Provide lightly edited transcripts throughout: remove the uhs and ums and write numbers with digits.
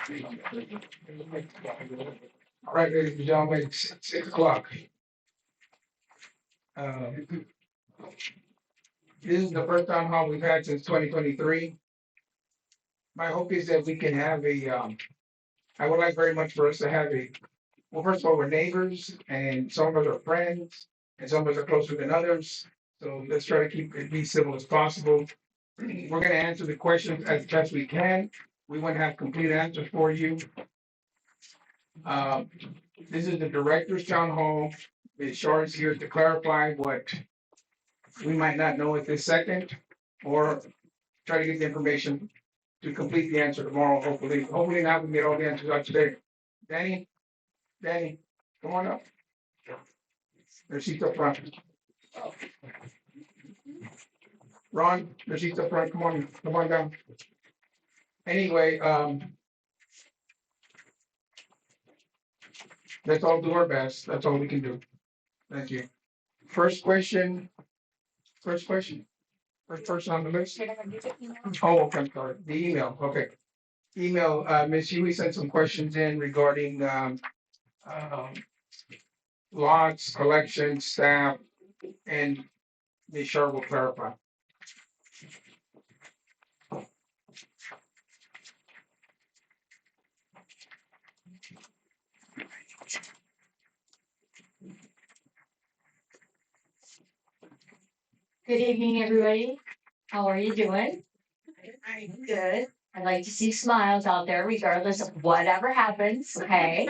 All right, ladies and gentlemen, it's 6 o'clock. This is the first town hall we've had since 2023. My hope is that we can have I would like very much for us to have well, first of all, we're neighbors and some of us are friends and some of us are closer than others. So let's try to keep it be civil as possible. We're gonna answer the questions as best we can. We want to have complete answers for you. This is the director's town hall. Ms. Shar is here to clarify what we might not know at this second, or try to get the information to complete the answer tomorrow, hopefully. Hopefully not, we can get all the answers out today. Danny, come on up. There's seats up front. Ron, there's seats up front, come on down. Anyway, let's all do our best, that's all we can do. Thank you. First question First person on the list. Oh, okay, I'm sorry, the email, okay. Email, Ms. Huey sent some questions in regarding, lots, collection, staff, and Ms. Shar will clarify. Good evening, everybody. How are you doing? I'm good. I like to see smiles out there regardless of whatever happens, okay?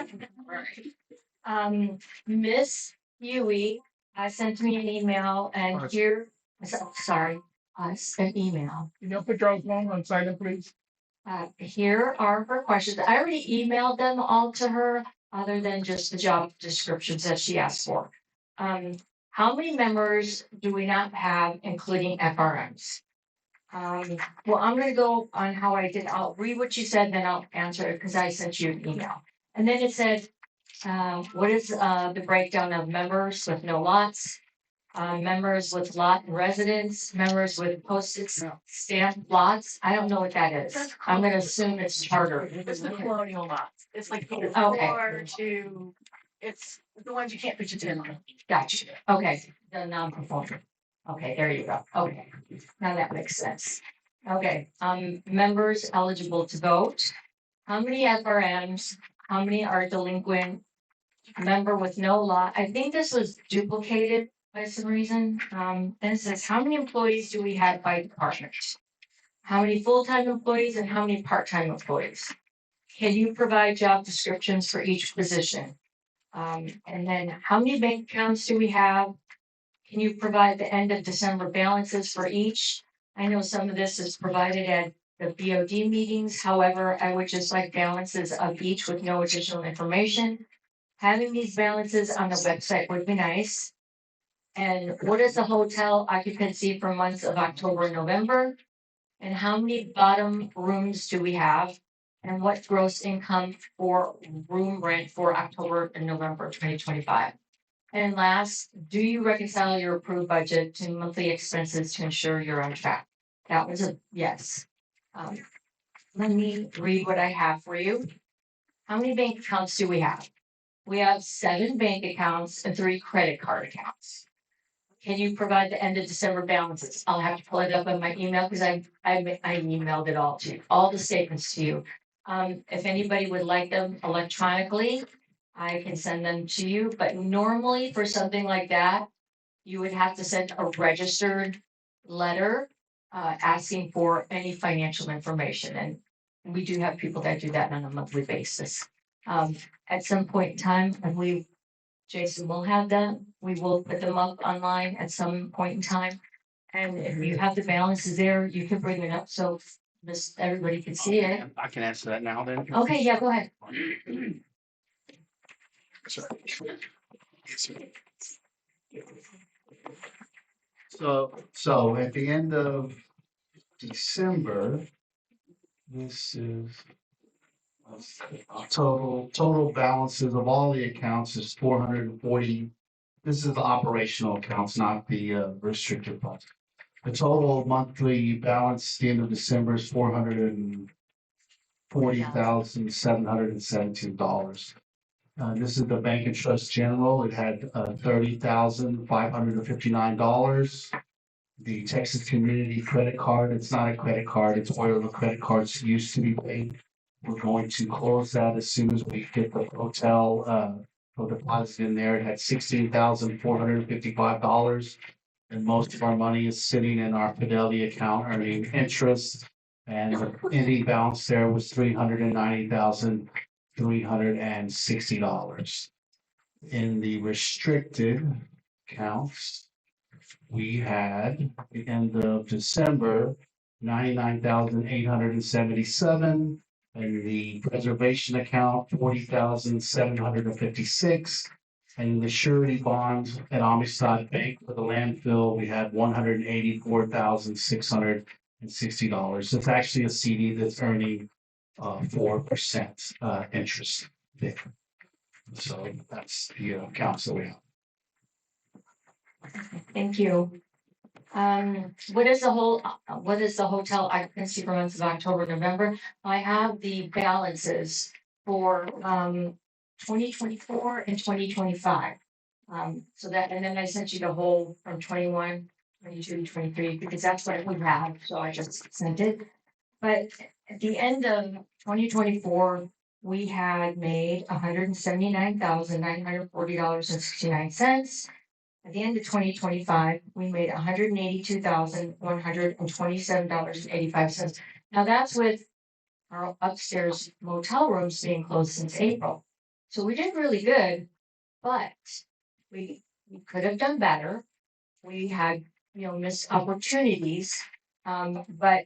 Miss Huey sent me an email and here, sorry, an email. Can you put Charles phone on silent, please? Here are her questions. I already emailed them all to her, other than just the job descriptions that she asked for. How many members do we not have, including FRMs? Well, I'm gonna go on how I did. I'll read what you said, then I'll answer it because I sent you an email. And then it said, what is the breakdown of members with no lots? Members with lot and residence, members with posted stamp lots. I don't know what that is. I'm gonna assume it's charter. It's the colonial lots. It's like Okay. it's the ones you can't put your tin on. Gotcha. Okay, the non-conforming. Okay, there you go. Okay, now that makes sense. Okay, members eligible to vote. How many FRMs? How many are delinquent? Member with no lot. I think this was duplicated by some reason. And it says, how many employees do we have by department? How many full-time employees and how many part-time employees? Can you provide job descriptions for each position? And then how many bank accounts do we have? Can you provide the end of December balances for each? I know some of this is provided at the BOD meetings. However, I would just like balances of each with no additional information. Having these balances on the website would be nice. And what is the hotel occupancy for months of October and November? And how many bottom rooms do we have? And what gross income for room rent for October and November 2025? And last, do you reconcile your approved budget to monthly expenses to ensure you're on track? That was a yes. Let me read what I have for you. How many bank accounts do we have? We have 7 bank accounts and 3 credit card accounts. Can you provide the end of December balances? I'll have to pull it up on my email because I emailed it all to you, all the statements to you. If anybody would like them electronically, I can send them to you, but normally for something like that, you would have to send a registered letter asking for any financial information. And we do have people that do that on a monthly basis. At some point in time, I believe Jason will have them. We will put them up online at some point in time. And if you have the balances there, you can bring it up so everybody can see it. I can answer that now then. Okay, yeah, go ahead. So at the end of December, this is total balances of all the accounts is 440. This is the operational accounts, not the restricted funds. The total monthly balance at the end of December is 440 $40,772. This is the Bank and Trust General. It had $30,559. The Texas Community Credit Card, it's not a credit card, it's where the credit cards used to be paid. We're going to close that as soon as we get the hotel deposit in there. It had $16,455. And most of our money is sitting in our Fidelity account earning interest. And the ending balance there was $390,360. In the restricted accounts, we had at the end of December, 99,877. And the preservation account, 40,756. And the surety bond at Amistad Bank for the landfill, we had $184,660. It's actually a CD that's earning 4% interest there. So that's the accounts that we have. Thank you. What is the hotel occupancy for months of October, November? I have the balances for 2024 and 2025. So that, and then I sent you the whole from 21, 22, 23, because that's what we have, so I just sent it. But at the end of 2024, we had made $179,940.69. At the end of 2025, we made $182,127.85. Now that's with our upstairs motel rooms being closed since April. So we did really good, but we could have done better. We had, missed opportunities. But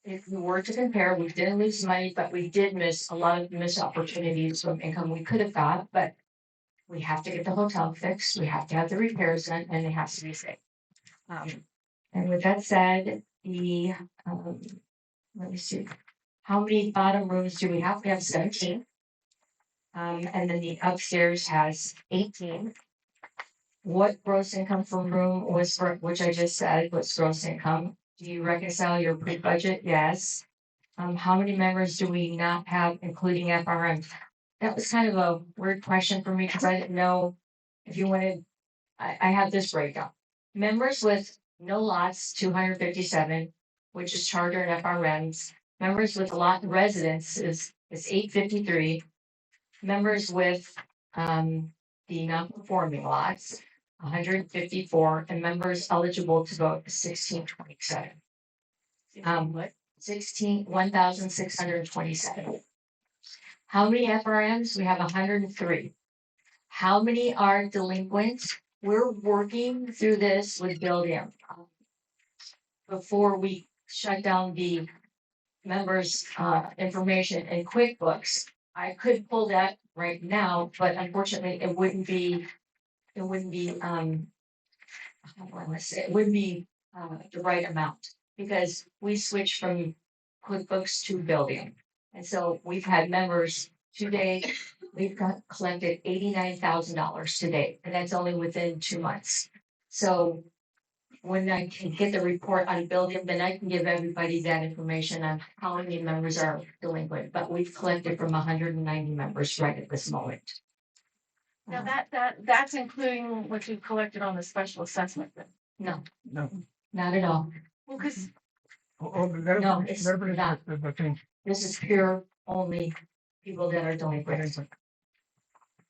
if we were to compare, we didn't lose money, but we did miss a lot of missed opportunities from income we could have got, but we have to get the hotel fixed, we have to have the repairs done, and it has to be safe. And with that said, let me see, how many bottom rooms do we have? We have 17. And then the upstairs has 18. What gross income per room was for, which I just said, what's gross income? Do you reconcile your pre-budget? Yes. How many members do we not have, including FRM? That was kind of a weird question for me because I didn't know if you wanted, I have this breakdown. Members with no lots, 257, which is charter and FRMs. Members with lot residence is 853. Members with the non-conforming lots, 154, and members eligible to vote is 1627. 1,627. How many FRMs? We have 103. How many are delinquent? We're working through this with Building before we shut down the members' information in QuickBooks. I could pull that right now, but unfortunately, it wouldn't be the right amount because we switched from QuickBooks to Building. And so we've had members today, we've collected $89,000 today, and that's only within 2 months. So when I can get the report on Building, then I can give everybody that information on how many members are delinquent, but we've collected from 190 members right at this moment. Now that's including what you collected on the special assessment then? No, No. not at all. Well, because No, it's not. This is pure only people that are delinquent.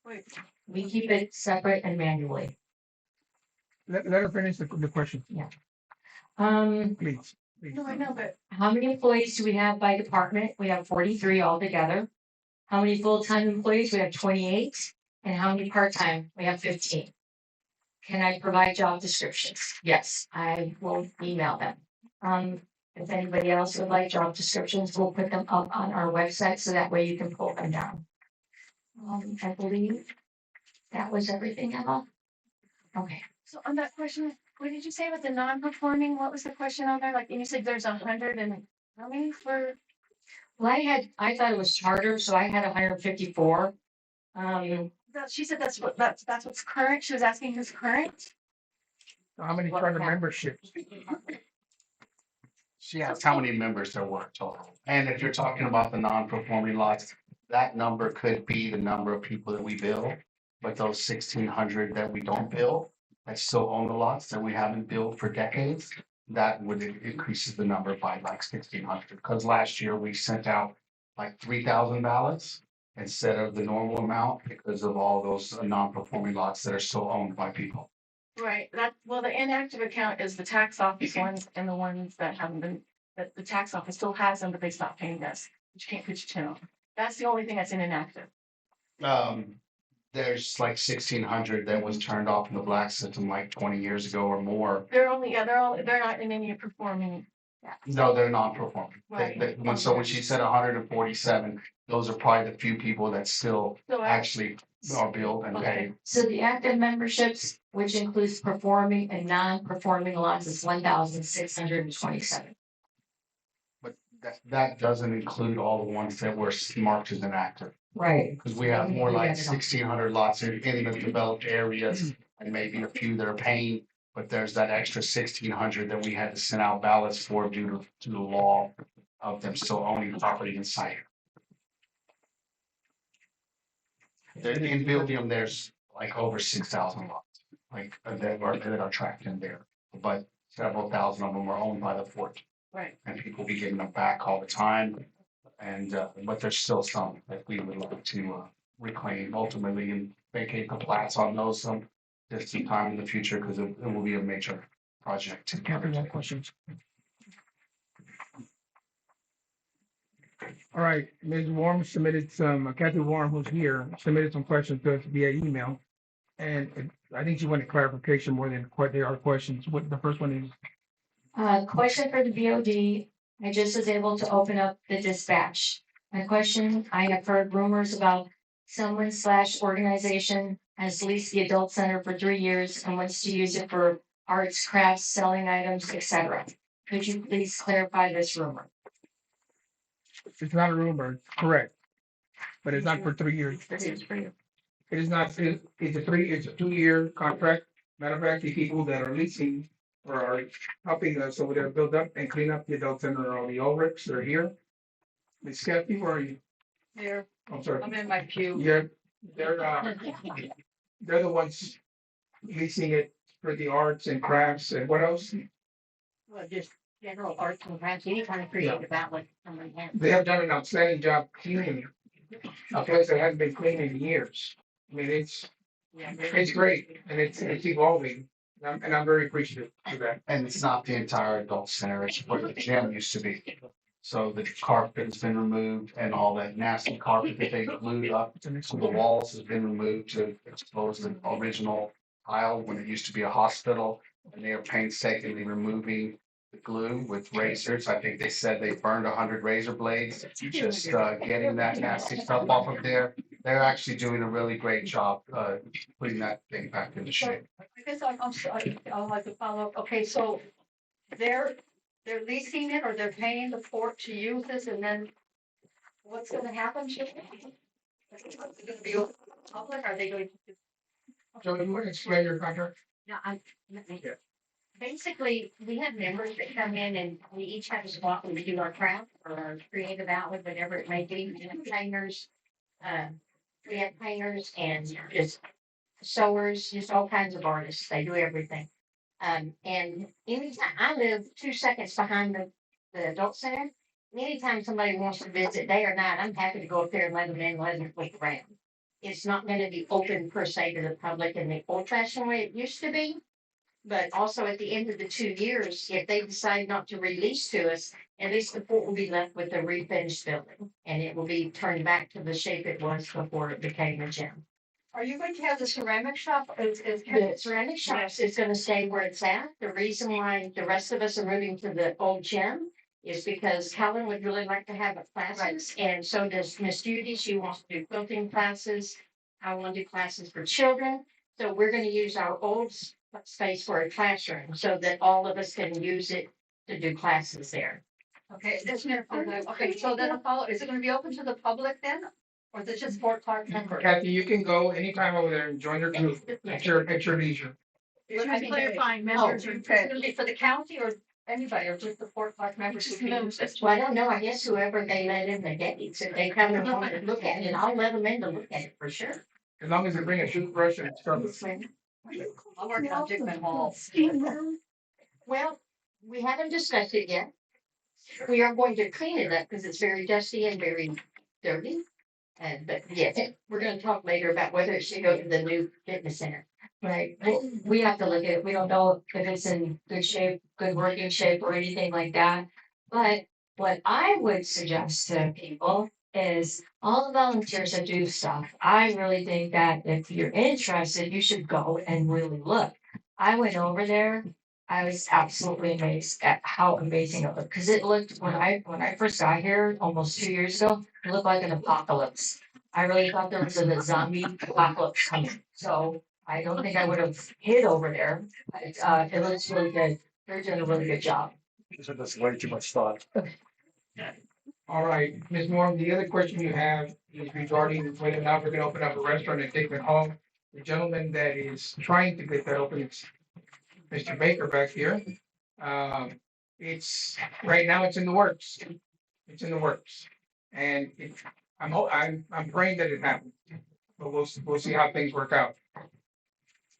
wait, We keep it separate and manually. Let her finish the question, please. no, I know, but How many employees do we have by department? We have 43 altogether. How many full-time employees? We have 28. And how many part-time? We have 15. Can I provide job descriptions? Yes, I will email them. If anybody else would like job descriptions, we'll put them up on our website so that way you can pull them down. I believe that was everything, Emma. Okay. so on that question, what did you say about the non-performing? What was the question on there? Like, you said there's 100 and how many for? Well, I thought it was charter, so I had 154. She said that's what's current. She was asking who's current. How many What charter happened? memberships? She asked how many members there were total. And if you're talking about the non-performing lots, that number could be the number of people that we bill. But those 1,600 that we don't bill, that still own the lots that we haven't billed for decades, that would increase the number by like 1,600. Because last year we sent out like 3,000 ballots instead of the normal amount because of all those non-performing lots that are still owned by people. Right, that, well, the inactive account is the tax office ones and the ones that haven't been, that the tax office still has them, but they stopped paying us. You can't put your chin on. That's the only thing that's in inactive. There's like 1,600 that was turned off in the black system like 20 years ago or more. They're only, yeah, they're not in any performing. No, they're non-performing. Right. When she said 147, those are probably the few people that still So actually are billed and paid. So the active memberships, which includes performing and non-performing lots, is 1,627. But that doesn't include all the ones that were marked as inactive. Right. Because we have more like 1,600 lots in the developed areas and maybe a few that are paying. But there's that extra 1,600 that we had to send out ballots for due to the law of them still owning property inside. In Buildium, there's like over 6,000 lots, like that are tracked in there. But several thousand of them are owned by the fort. Right. And people be getting them back all the time. And but there's still some that we would like to reclaim ultimately and vacate the plats on those some distant time in the future because it will be a major project. Kathy, one questions. All right, Ms. Warren submitted some, Kathy Warren, who's here, submitted some questions to us via email. And I think she wanted clarification more than what they are questions. What the first one is? Question for the BOD. I just was able to open up the dispatch. My question, I have heard rumors about someone/organization has leased the adult center for 3 years and wants to use it for arts, crafts, selling items, etc. Could you please clarify this rumor? It's not a rumor, it's correct. But it's not for 3 years. It is not, it's a 2-year contract. Matter of fact, the people that are leasing or are helping us over there build up and clean up the adult center or the Ulrichs, they're here. Ms. Kathy, where are you? Here, I'm sorry. I'm in my pew. Yeah, they're the ones leasing it for the arts and crafts and what else? Well, just general arts and crafts, any kind of creative outlet somebody has. They have done an outstanding job cleaning a place that hasn't been cleaned in years. I mean, it's great and it's evolving. And I'm very appreciative of that. And it's not the entire adult center, it's where the gym used to be. So the carpet has been removed and all that nasty carpet that they glued up to the walls has been removed to expose the original tile when it used to be a hospital. And they are painstakingly removing the glue with razors. I think they said they burned 100 razor blades, just getting that nasty stuff off of there. They're actually doing a really great job putting that thing back into shape. I guess I'm sorry, I'd like to follow up. Okay, so they're leasing it or they're paying the port to use this and then what's gonna happen to it? Is it gonna be open to the public? Are they going to? So you want to explain your contract? No, basically, we have members that come in and we each have a spot where we do our craft or our creative outlet, whatever it may be. We have painters, and just sewers, just all kinds of artists. They do everything. And anytime I live 2 seconds behind the adult center, anytime somebody wants to visit day or night, I'm happy to go up there and let them in, let them look around. It's not going to be open per se to the public in the old fashioned way it used to be. But also at the end of the 2 years, if they decide not to release to us, at least the port will be left with a refinished building. And it will be turned back to the shape it was before it became a gym. Are you going to have the ceramic shop? The ceramic shops is gonna stay where it's at. The reason why the rest of us are moving to the old gym is because Helen would really like to have classes, and so does Miss Judy. She wants to do quilting classes. I want to do classes for children. So we're gonna use our old space for a classroom so that all of us can use it to do classes there. Okay, okay, so then a follow, is it gonna be open to the public then? Or is it just Fort Clark members? Kathy, you can go anytime over there and join your group at your leisure. You're just clarifying members, it's gonna be for the county or Anybody or just the Port Park members? Just who can members, use it? Well, I don't know, I guess whoever they let in the gates, if they come and want to look at it, I'll let them in to look at it for sure. As long as they bring a toothbrush and stuff. I'll work on Dickman Hall. Well, we haven't discussed it yet. We are going to clean it up because it's very dusty and very dirty. And, but yeah, we're gonna talk later about whether it should go to the new fitness center. Right, we have to look at it. We don't know if it's in good shape, good working shape or anything like that. But what I would suggest to people is all the volunteers that do stuff. I really think that if you're interested, you should go and really look. I went over there. I was absolutely amazed at how amazing it looked, because it looked, when I first got here almost 2 years ago, it looked like an apocalypse. I really thought there was a zombie apocalypse coming, so I don't think I would have hid over there. But, it looks really good. They're doing a really good job. That's way too much thought. All right, Ms. Moore, the other question you have is regarding whether or not we're gonna open up a restaurant and take it home. The gentleman that is trying to get that open is Mr. Baker back here. It's, right now it's in the works. It's in the works. And I'm praying that it happens. But we'll see how things work out.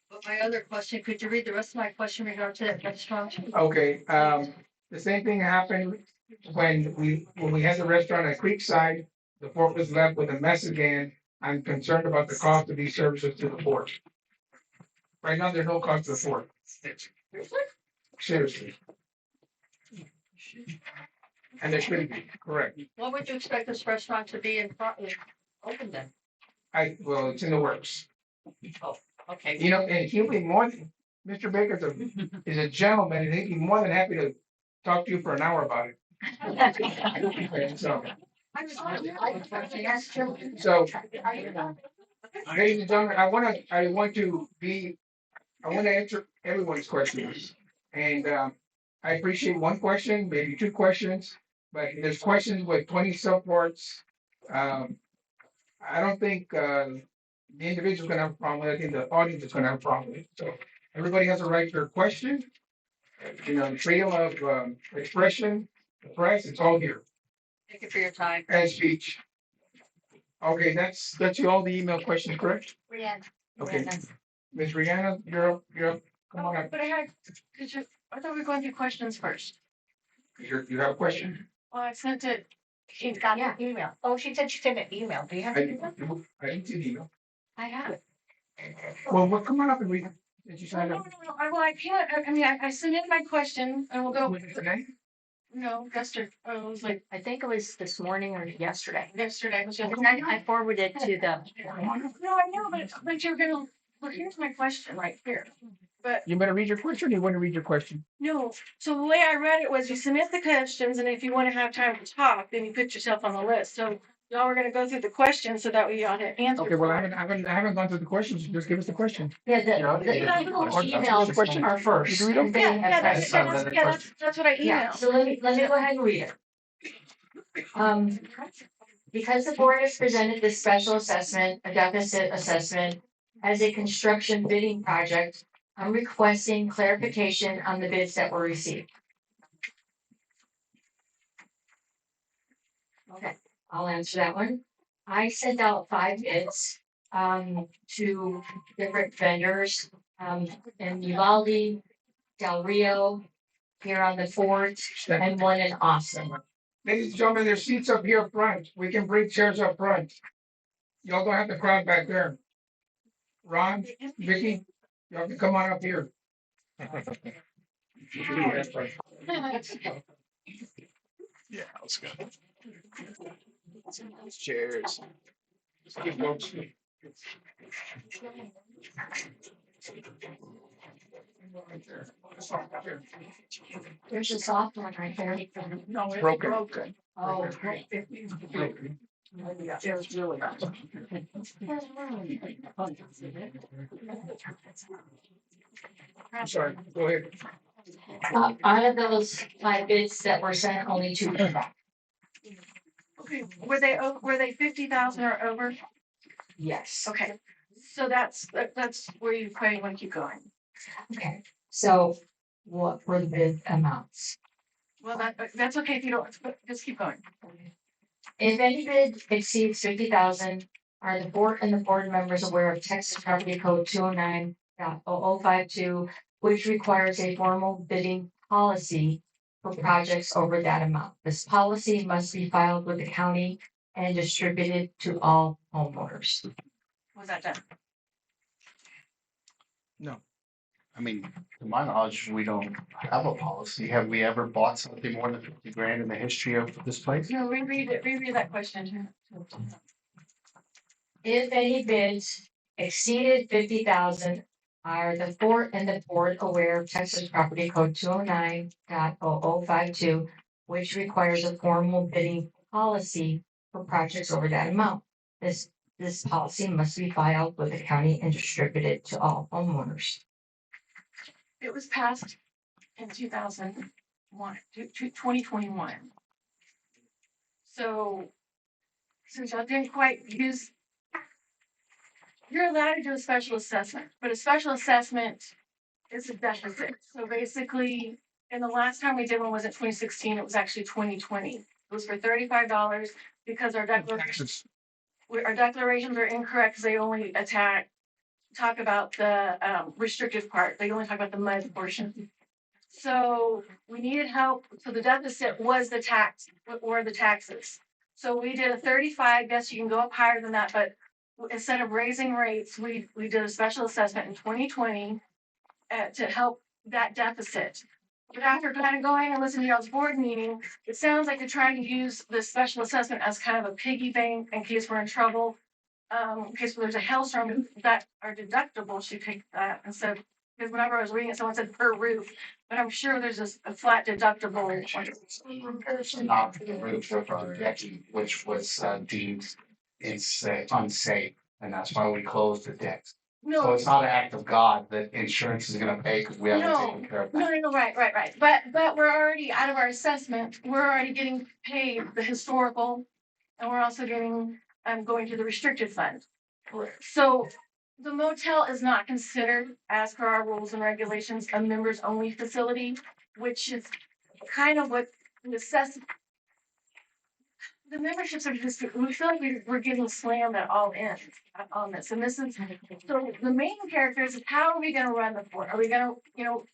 But my other question, could you read the rest of my question regarding to that restaurant? Okay, the same thing happened when we had the restaurant at Creekside. The port was left with a mess again. I'm concerned about the cost of these services to the port. Right now, there's no cost to the port. Seriously. And there shouldn't be, correct. What would you expect this restaurant to be in front, open then? Well, it's in the works. Okay. You know, and he'll be more than, Mr. Baker's is a gentleman, and he'd be more than happy to talk to you for an hour about it. Okay, so, ladies and gentlemen, I want to answer everyone's questions. And, I appreciate one question, maybe two questions, but there's questions with 20 subparts. I don't think, the individual's gonna have a problem with it. I think the audience is gonna have a problem with it. So everybody has a right to their question. You know, freedom of, expression, the press, it's all here. Thank you for your time. And speech. Okay, that's all the email questions, correct? Brianna. Okay. Ms. Rihanna, you're up. Come on up. But I thought we were going through questions first. You have a question? Well, I sent it. She got an email. Oh, she said she sent an email. Do you have I an email? didn't see the email. I have it. Well, come on up and read it. Did you No, sign no, up? no, well, I can't. I mean, I submitted my question and we'll go. Today? No, yesterday. Oh, it was like I think it was this morning or yesterday. yesterday. It was Because yesterday. I forwarded to the, No, I know, but you're gonna, well, here's my question right here. But You better read your question, or you want to read your question? no, so the way I read it was you submit the questions and if you want to have time to talk, then you put yourself on the list. So y'all were gonna go through the questions so that we ought to answer. Okay, well, for it. I haven't gone through the questions. Just give us the question. yeah, the emails Question. are first. You read them? and then Yeah, have that's, questions. that's what I Yeah, emailed. so let me go ahead and read it. Because the board has presented this special assessment, a deficit assessment, as a construction bidding project, I'm requesting clarification on the bids that were received. Okay, I'll answer that one. I sent out 5 bids, to different vendors, in Uvalde, Del Rio, here on the fort, and one in Austin. Ladies and gentlemen, there's seats up here front. We can bring chairs up front. Y'all don't have to crowd back there. Ron, Vicky, y'all can come on up here. Yeah, let's go. Chairs. There's a soft one right there. No, it's Broken. broken. Oh, great. Broken. It's really. I'm sorry, go ahead. Out of those 5 bids that were sent, only 2 came back. Okay, were they 50,000 or over? Yes. Okay, so that's where you probably want to keep going. Okay, so what were the bid amounts? Well, that's okay if you don't, but just keep going. If any bid exceeds 50,000, are the board and the board members aware of Texas Property Code 209.0052, which requires a formal bidding policy for projects over that amount? This policy must be filed with the county and distributed to all homeowners. Was that done? I mean, to my knowledge, we don't have a policy. Have we ever bought something more than 50 grand in the history of this place? No, reread that question. If any bids exceeded 50,000, are the board and the board aware of Texas Property Code 209.0052, which requires a formal bidding policy for projects over that amount? This policy must be filed with the county and distributed to all homeowners. It was passed in 2001, 2021. So since y'all didn't quite use, you're allowed to do a special assessment, but a special assessment is a deficit. So basically, and the last time we did one was in 2016, it was actually 2020. It was for $35 because our declarations are incorrect because they only talk about the restrictive part. They only talk about the mud portion. So we needed help. So the deficit was the taxes. So we did a 35. Yes, you can go up higher than that, but instead of raising rates, we did a special assessment in 2020 to help that deficit. But after kind of going and listening to y'all's board meeting, it sounds like you're trying to use this special assessment as kind of a piggy bank in case we're in trouble. In case there's a hailstorm that our deductible should take that instead of, because whenever I was reading it, someone said per roof, but I'm sure there's a flat deductible. Repairs to not the roof of our deck, which was deemed unsafe, and that's why we closed the decks. So No, it's not an act of God that insurance is gonna pay because we haven't No. taken care of no, that. no, right. But we're already out of our assessment. We're already getting paid the historical, and we're also getting, going to the restricted fund. Correct. So the motel is not considered, as per our rules and regulations, a members only facility, which is kind of what necessitates. The memberships are just, we feel like we're getting slammed at all ends on this. And this is, so the main character is how are we gonna run the fort? Are we gonna,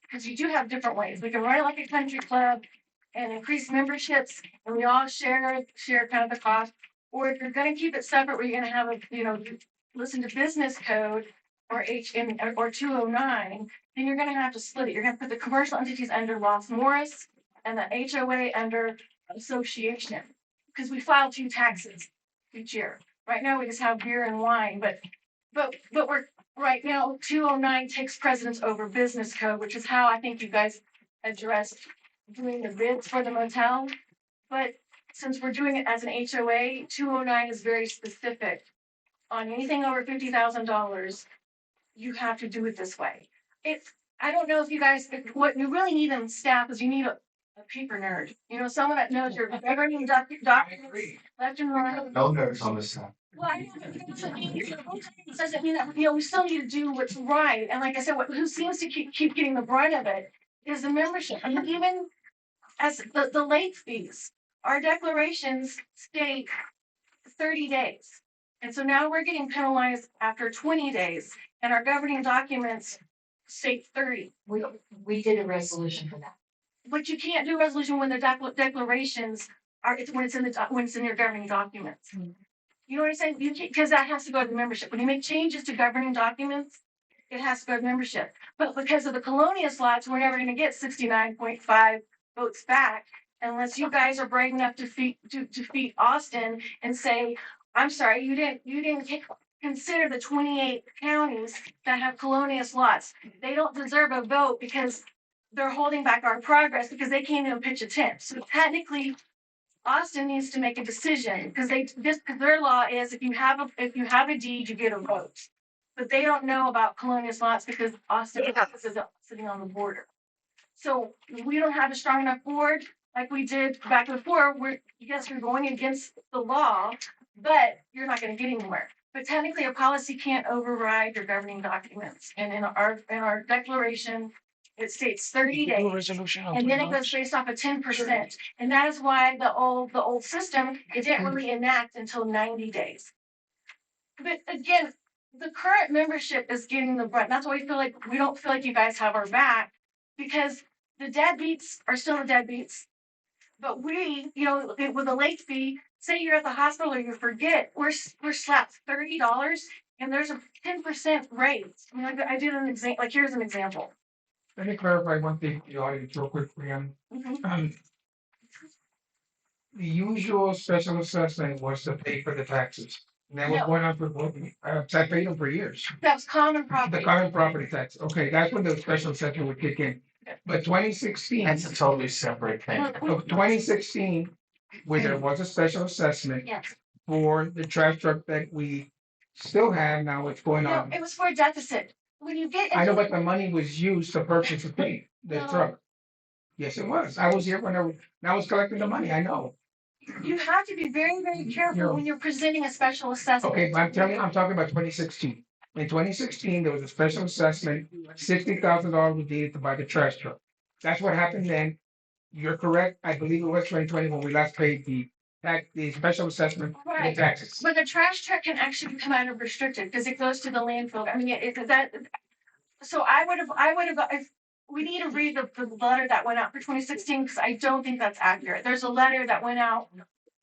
because you do have different ways. We can run it like a country club and increase memberships and we all share kind of the cost. Or if you're gonna keep it separate, where you're gonna have listen to business code or or 209, then you're gonna have to split it. You're gonna put the commercial entities under Ross Morris and the HOA under association. Because we file 2 taxes each year. Right now, we just have beer and wine, but we're, right now, 209 takes precedence over business code, which is how I think you guys addressed doing the bids for the motel. But since we're doing it as an HOA, 209 is very specific. On anything over $50,000, you have to do it this way. I don't know if you guys, what you really need in staff is you need a paper nerd, someone that knows your governing documents left and right. No nerds on this side. Well, I know, but it doesn't mean that, we still need to do what's right. And like I said, who seems to keep getting the brunt of it is the membership. I mean, even as the late fees, our declarations state 30 days. And so now we're getting penalized after 20 days and our governing documents state 30. We did a resolution for that. But you can't do a resolution when the declarations are, when it's in your governing documents. You know what I'm saying? Because that has to go to membership. When you make changes to governing documents, it has to go to membership. But because of the colonial slots, we're never going to get 69.5 votes back unless you guys are brave enough to defeat Austin and say, I'm sorry, you didn't consider the 28 counties that have colonial slots. They don't deserve a vote because they're holding back our progress because they can't even pitch a tent. So technically, Austin needs to make a decision because their law is if you have a deed, you get a vote. But they don't know about colonial slots because Austin is sitting on the border. So we don't have a strong enough board like we did back before. Yes, you're going against the law, but you're not going to get anywhere. But technically, a policy can't override your governing documents. And in our declaration, It states 30 days. And then it goes based off of 10%. And that is why the old system, it didn't really enact until 90 days. But again, the current membership is getting the brunt. That's why we don't feel like you guys have our back, because the deadbeats are still the deadbeats. But we, with a late fee, say you're at the hospital or you forget, we're slapped $30 and there's a 10% rate. I mean, I did an example, like here's an example. Let me clarify one thing for the audience real quick, Brianna. The usual special assessment was to pay for the taxes. And that was No. going on for, I paid them for years. That's common The property. common property tax, okay, that's when the special assessment would kick in. But 2016, That's a totally separate thing. of 2016, where there was a special assessment Yes. for the trash truck that we still have now, it's going No, on. it was for a deficit. When you get I know, into but the money was used to purchase the thing, the No. truck. Yes, it was. I was here when I was collecting the money, I know. you have to be very, very careful when you're presenting a special assessment. Okay, but I'm telling you, I'm talking about 2016. In 2016, there was a special assessment, $60,000 was needed to buy the trash truck. That's what happened then. You're correct. I believe it was 2020 when we last paid the special assessment for the Right. taxes. But the trash truck can actually come out of restricted because it goes to the landfill. I mean, so I would have, if we need to read the letter that went out for 2016, because I don't think that's accurate. There's a letter that went out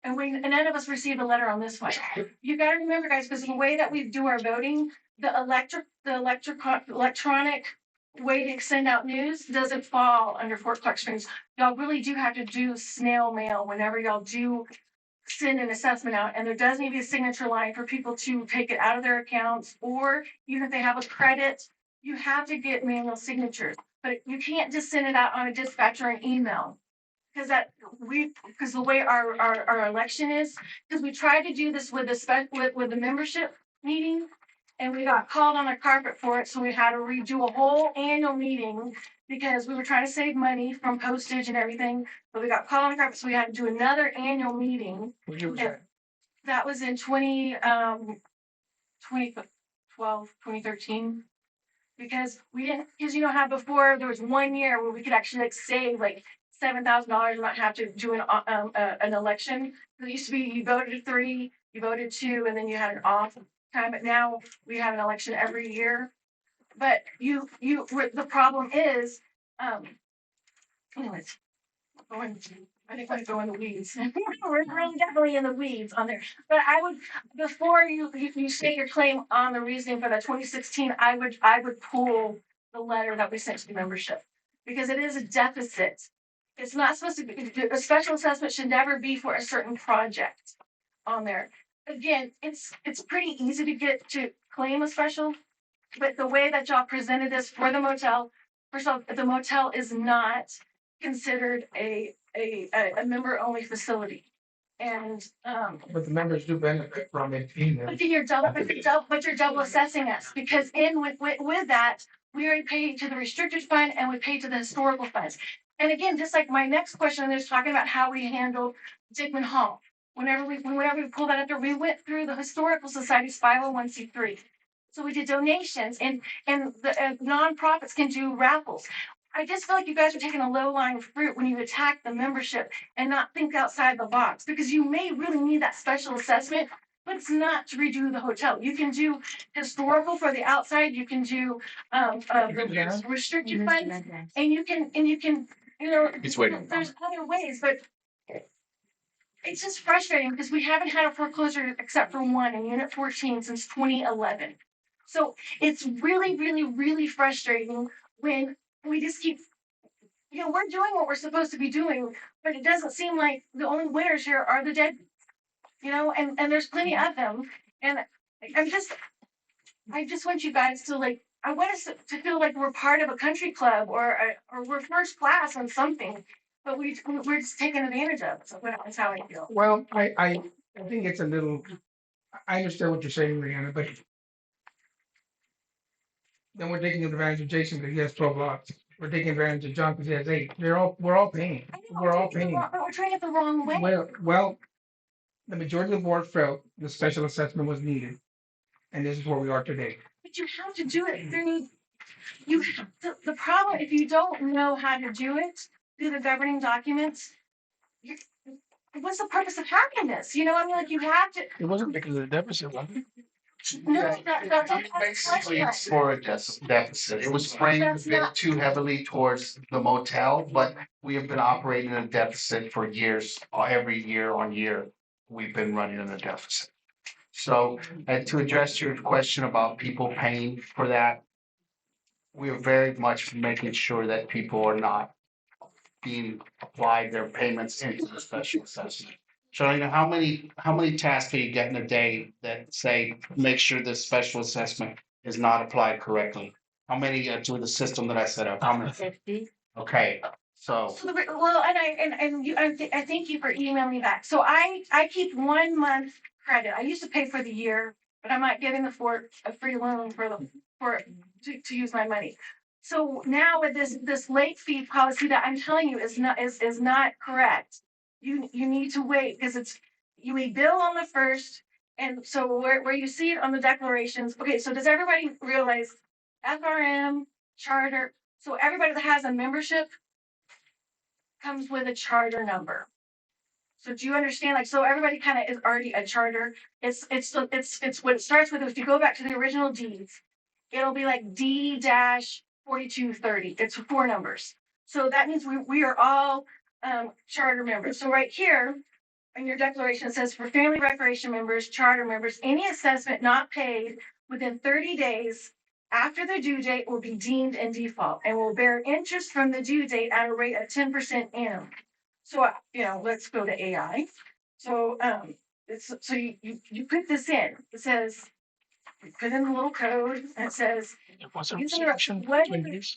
and none of us received a letter on this one. You gotta remember, guys, because the way that we do our voting, the electronic way to send out news doesn't fall under Fort Clark Springs. Y'all really do have to do snail mail whenever y'all do send an assessment out, and there does need to be a signature line for people to take it out of their accounts, or even if they have a credit, you have to get manual signatures. But you can't just send it out on a dispatch or an email. Because the way our election is, because we tried to do this with the membership meeting, and we got called on the carpet for it, so we had to redo a whole annual meeting because we were trying to save money from postage and everything, but we got called on the carpet, so we had to do another annual meeting. What year was that? That was in 2012, 2013. Because we didn't, because how before there was 1 year where we could actually save like $7,000 and not have to do an election. It used to be you voted 3, you voted 2, and then you had an off time. But now we have an election every year. But the problem is, anyways, I think I go in the weeds. We're really definitely in the weeds on there. But I would, before you state your claim on the reasoning for that 2016, I would pull the letter that we sent to the membership, because it is a deficit. It's not supposed to be, a special assessment should never be for a certain project on there. Again, it's pretty easy to get to claim a special, but the way that y'all presented this for the motel, first of all, the motel is not considered a member-only facility. And But the members do benefit from it being there. but then you're double assessing us, because with that, we already paid to the restricted fund and we paid to the historical funds. And again, just like my next question is talking about how we handled Dickman Hall. Whenever we pulled that up there, we went through the Historical Society's 501c3. So we did donations, and the nonprofits can do raffles. I just feel like you guys are taking a low-lying fruit when you attack the membership and not think outside the box, because you may really need that special assessment, but it's not to redo the hotel. You can do historical for the outside, you can do restricted funds, and you can He's waiting. there's other ways, but it's just frustrating because we haven't had a foreclosure except for one in Unit 14 since 2011. So it's really, really, really frustrating when we just keep, we're doing what we're supposed to be doing, but it doesn't seem like the only winners here are the dead, and there's plenty of them. And I just want you guys to I want us to feel like we're part of a country club or we're first class on something, but we're just taking advantage of it. So that's how I feel. Well, I think it's a little, I understand what you're saying, Rihanna, but then we're taking advantage of Jason because he has 12 lots. We're taking advantage of John because he has 8. We're all paying. We're all paying. We're trying it the wrong way. Well, the majority of the board felt the special assessment was needed. And this is where we are today. But you have to do it through You, the problem, if you don't know how to do it through the governing documents, you, what's the purpose of having this? You know, I mean, like you have to. It wasn't because of the deficit, was it? No, Yeah, that's basically, not it's for a deficit. It was framed a That's bit not- too heavily towards the motel, but we have been operating in a deficit for years. Every year on year, we've been running in a deficit. So, and to address your question about people paying for that, we are very much making sure that people are not being applied their payments into the special assessment. So, you know, how many tasks can you get in a day that say, make sure this special assessment is not applied correctly? How many to the system that I set up? How many? 50. Okay, so, So well, and you, I thank you for emailing me back. So I keep 1 month credit. I used to pay for the year, but I'm not giving the fort a free loan to use my money. So now with this late fee policy that I'm telling you is not correct. You need to wait because you may bill on the first, and so where you see it on the declarations. Okay, so does everybody realize FRM charter? So everybody that has a membership comes with a charter number. So do you understand? Like, so everybody kind of is already a charter. It's what it starts with. If you go back to the original deeds, it'll be like D-4230. It's 4 numbers. So that means we are all charter members. So right here in your declaration, it says for family recreation members, charter members, any assessment not paid within 30 days after the due date will be deemed in default and will bear interest from the due date at a rate of 10% annum. So, let's go to AI. So, so you put this in. It says, you put in the little code and it says, for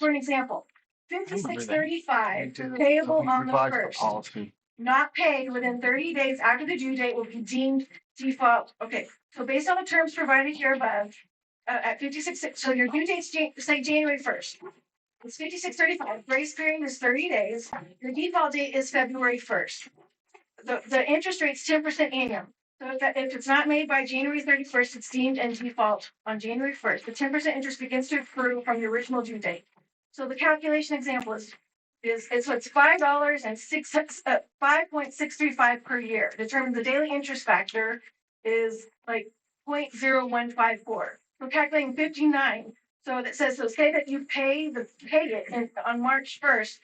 an example, 5635 payable on the first, not paid within 30 days after the due date will be deemed default. Okay, so based on the terms provided here above, at 56, so your due date's say January 1st. It's 5635. Grace period is 30 days. Your default date is February 1st. The interest rate's 10% annual. So if it's not made by January 31st, it's deemed in default on January 1st. The 10% interest begins to accrue from the original due date. So the calculation example is so it's $5 and 5.635 per year. Determine the daily interest factor is like 0.0154. We're calculating 59. So that says, so say that you paid it on March 1st,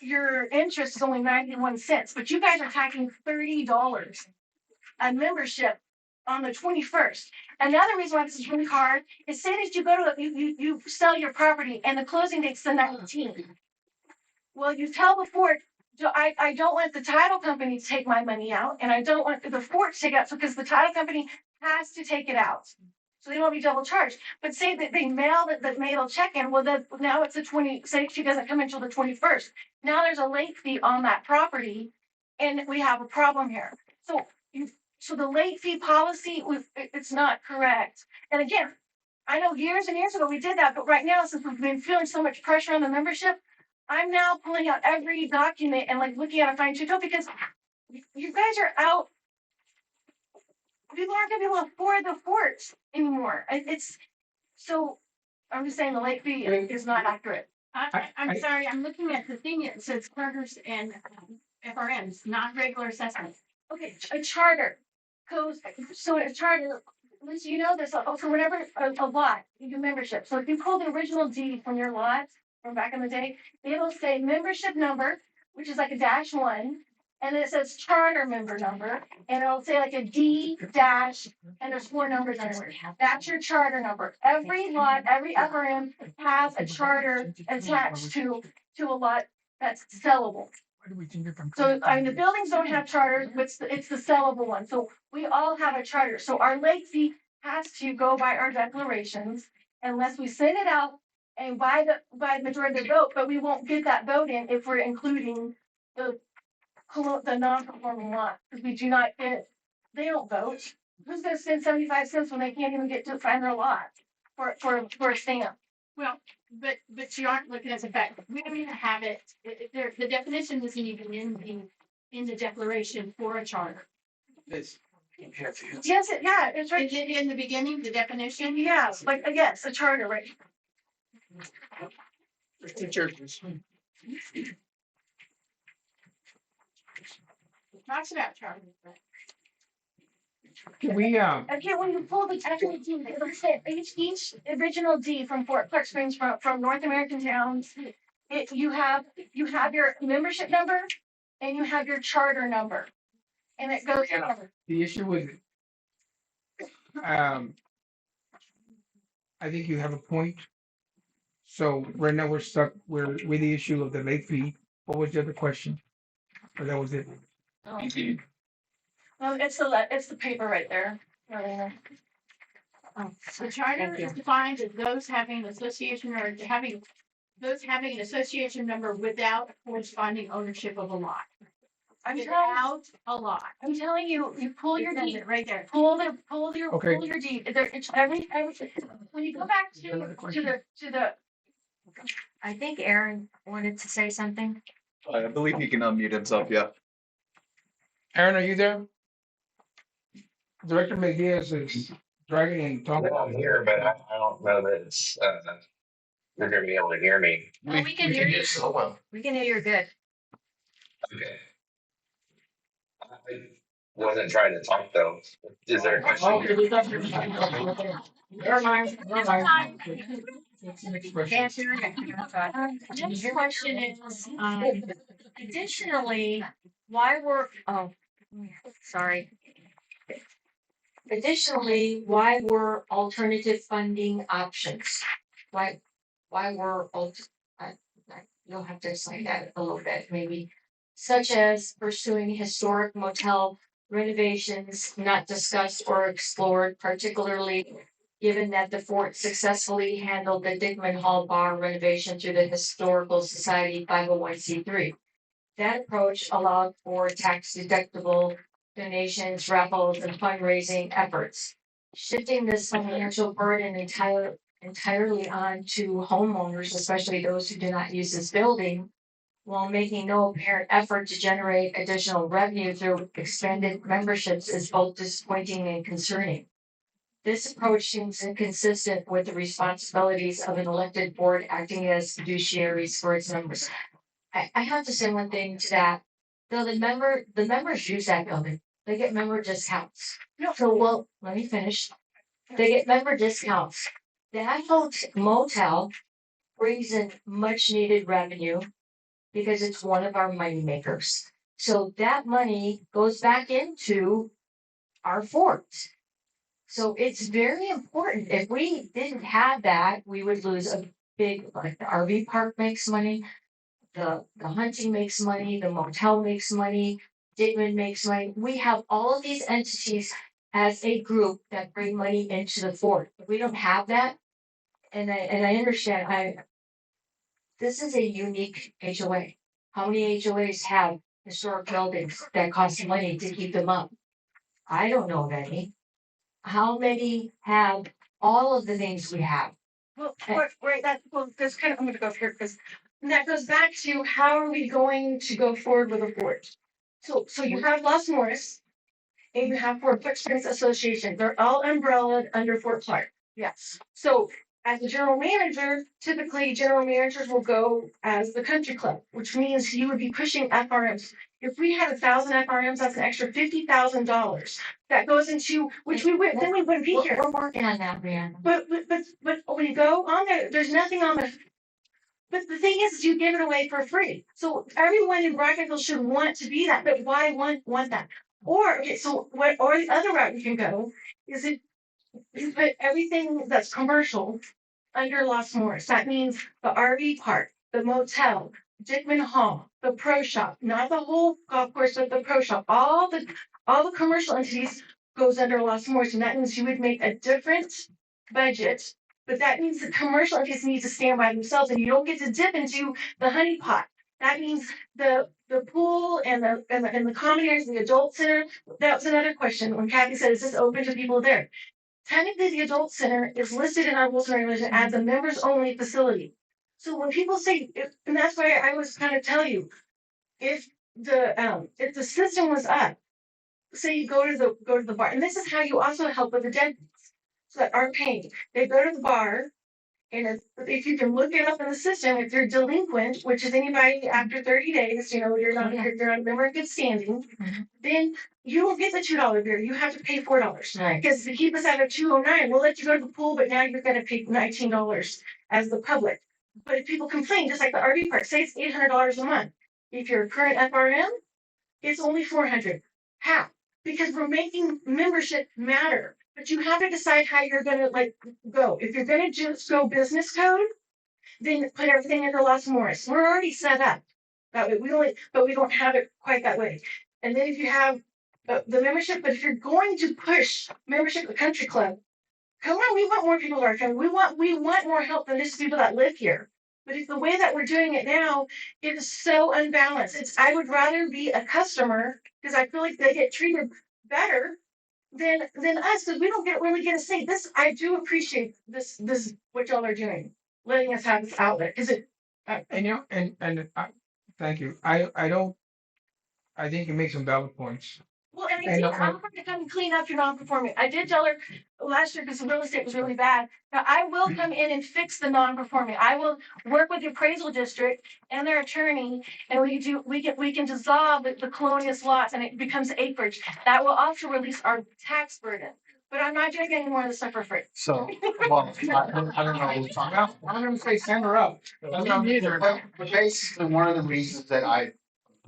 your interest is only 91 cents, but you guys are taking $30 a membership on the 21st. Another reason why this is really hard is say that you go to you sell your property and the closing date's the 19th. Well, you tell the fort, I don't want the title company to take my money out, and I don't want the fort to take it out because the title company has to take it out. So they won't be double charged. But say that they mail a check in, well, now it's the 20, say she doesn't come until the 21st. Now there's a late fee on that property, and we have a problem here. So the late fee policy, it's not correct. And again, I know years and years ago we did that, but right now, since we've been feeling so much pressure on the membership, I'm now pulling out every document and like looking at a fine tooth comb because you guys are out. People aren't gonna be able to afford the forts anymore. It's so. I'm just saying the late fee is not accurate. I'm sorry, I'm looking at the thing, it says charters and FRMs, not regular assessments. Okay, a charter goes, so a charter, at least you know this, so whenever a lot, you do membership. So if you pull the original deed from your lot from back in the day, it'll say membership number, which is like a -1, and then it says charter member number, and it'll say like a D dash, and there's 4 numbers under it. That's your charter number. Every lot, every FRM has a charter attached to a lot that's sellable. So I mean, the buildings don't have charters, but it's the sellable one. So we all have a charter. So our late fee has to go by our declarations unless we send it out and by the majority of the vote, but we won't get that vote in if we're including the non-conforming lot because we do not get. They don't vote. Who's going to spend 75 cents when they can't even get to find their lot for a stamp? Well, but you aren't looking at the fact, we don't even have it, the definition isn't even in the declaration for a charter. Yes, yeah, it's right. Is it in the beginning, the definition? Yes, like yes, a charter, right? There's two churches. Talks about charter. Can we, Again, when you pull the actual deed, it'll say each original deed from Fort Clark Springs from North American towns. You have your membership number and you have your charter number. And it goes Yeah. together. the issue with, I think you have a point. So right now we're stuck, we're with the issue of the late fee. What was the other question? Or that was it? It's the paper right there. Oh, The charter Thank you. is defined as those having association or having an association number without corresponding ownership of a lot. Without a lot. I'm telling you, you pull your deed right there. Okay. Pull your deed. It's every when you go back to the I think Aaron wanted to say something. I believe he can unmute himself, yeah. Aaron, are you there? Director McGee is dragging and talking. I'm here, but I don't know that it's, you're gonna be able to hear me. we can hear you. So well. We can hear you're good. Okay. I wasn't trying to talk though. Is there a question? Okay, we got your. Never mind, never mind. It's an expression. Can't hear you. Next question is, Additionally, sorry. Additionally, why were alternative funding options? You'll have to explain that a little bit, maybe, such as pursuing historic motel renovations not discussed or explored, particularly given that the fort successfully handled the Dickman Hall bar renovation through the Historical Society 501c3. That approach allowed for tax deductible donations, raffles, and fundraising efforts. Shifting this financial burden entirely on to homeowners, especially those who do not use this building, while making no apparent effort to generate additional revenue through expanded memberships is both disappointing and concerning. This approach seems inconsistent with the responsibilities of an elected board acting as fiduciaries for its members. I have to say one thing to that. Though the members use that building. They get member discounts. No. So, well, let me finish. They get member discounts. That motel brings in much needed revenue because it's one of our money makers. So that money goes back into our fort. So it's very important. If we didn't have that, we would lose a big, like the RV park makes money. The hunting makes money, the motel makes money, Dickman makes money. We have all of these entities as a group that bring money into the fort. If we don't have that, and I understand, this is a unique HOA. How many HOAs have historic buildings that cost money to keep them up? I don't know of any. How many have all of the things we have? well, that's kind of, I'm gonna go here because that goes back to how are we going to go forward with a board? So you have Los Morris and you have Fort Clark Springs Association. They're all umbrellaed under Fort Clark. Yes. So as a general manager, typically general managers will go as the country club, which means you would be pushing FRMs. If we had 1,000 FRMs, that's an extra $50,000 that goes into, which we would, then we wouldn't be here. We're working on that, Brianna. But when you go on there, there's nothing on the. But the thing is, you give it away for free. So everyone in Brackenville should want to be that. But why want that? Or okay, so what? Or the other route you can go is you put everything that's commercial under Los Morris. That means the RV park, the motel, Dickman Hall, the pro shop, not the whole golf course, but the pro shop. All the commercial entities goes under Los Morris, and that means you would make a different budget. But that means the commercial entities need to stand by themselves, and you don't get to dip into the honey pot. That means the pool and the common areas, the adult center. That was another question when Kathy said, "Is this open to people there?" Technically, the adult center is listed in our rules and regulations as a members only facility. So when people say, and that's why I was kind of tell you, if the system was up, say you go to the bar, and this is how you also help with the deadbeats, so that aren't paying. They go to the bar, And if you can look it up in the system, if you're delinquent, which is anybody after 30 days, you're not, you're not a member in good standing, then you won't get the $2 beer. You have to pay $4. Right. Because to keep us at a 209, we'll let you go to the pool, but now you're gonna pay $19 as the public. But if people complain, just like the RV park, say it's $800 a month. If you're a current FRM, it's only 400. Half. Because we're making membership matter. But you have to decide how you're gonna go. If you're gonna just go business code, then put everything under Los Morris. We're already set up that way. But we don't have it quite that way. And then if you have the membership, but if you're going to push membership at Country Club, come on, we want more people to our country. We want more help than just people that live here. But if the way that we're doing it now, it is so unbalanced. I would rather be a customer because I feel like they get treated better than us because we don't really get a say. I do appreciate this what y'all are doing, letting us have this outlet. Is it? And thank you. I think you make some valid points. Well, and I And, did. uh, I'm going to come clean up your non-performing. I did tell her last year because the real estate was really bad. Now I will come in and fix the non-performing. I will work with the appraisal district and their attorney, and we can dissolve the colonial lots, and it becomes acreage. That will also release our tax burden. But I'm not doing any more of this stuff for free. So, well, I don't know what we're talking about. I'm gonna say send her up. That's what I'm either. But basically, one of the reasons that I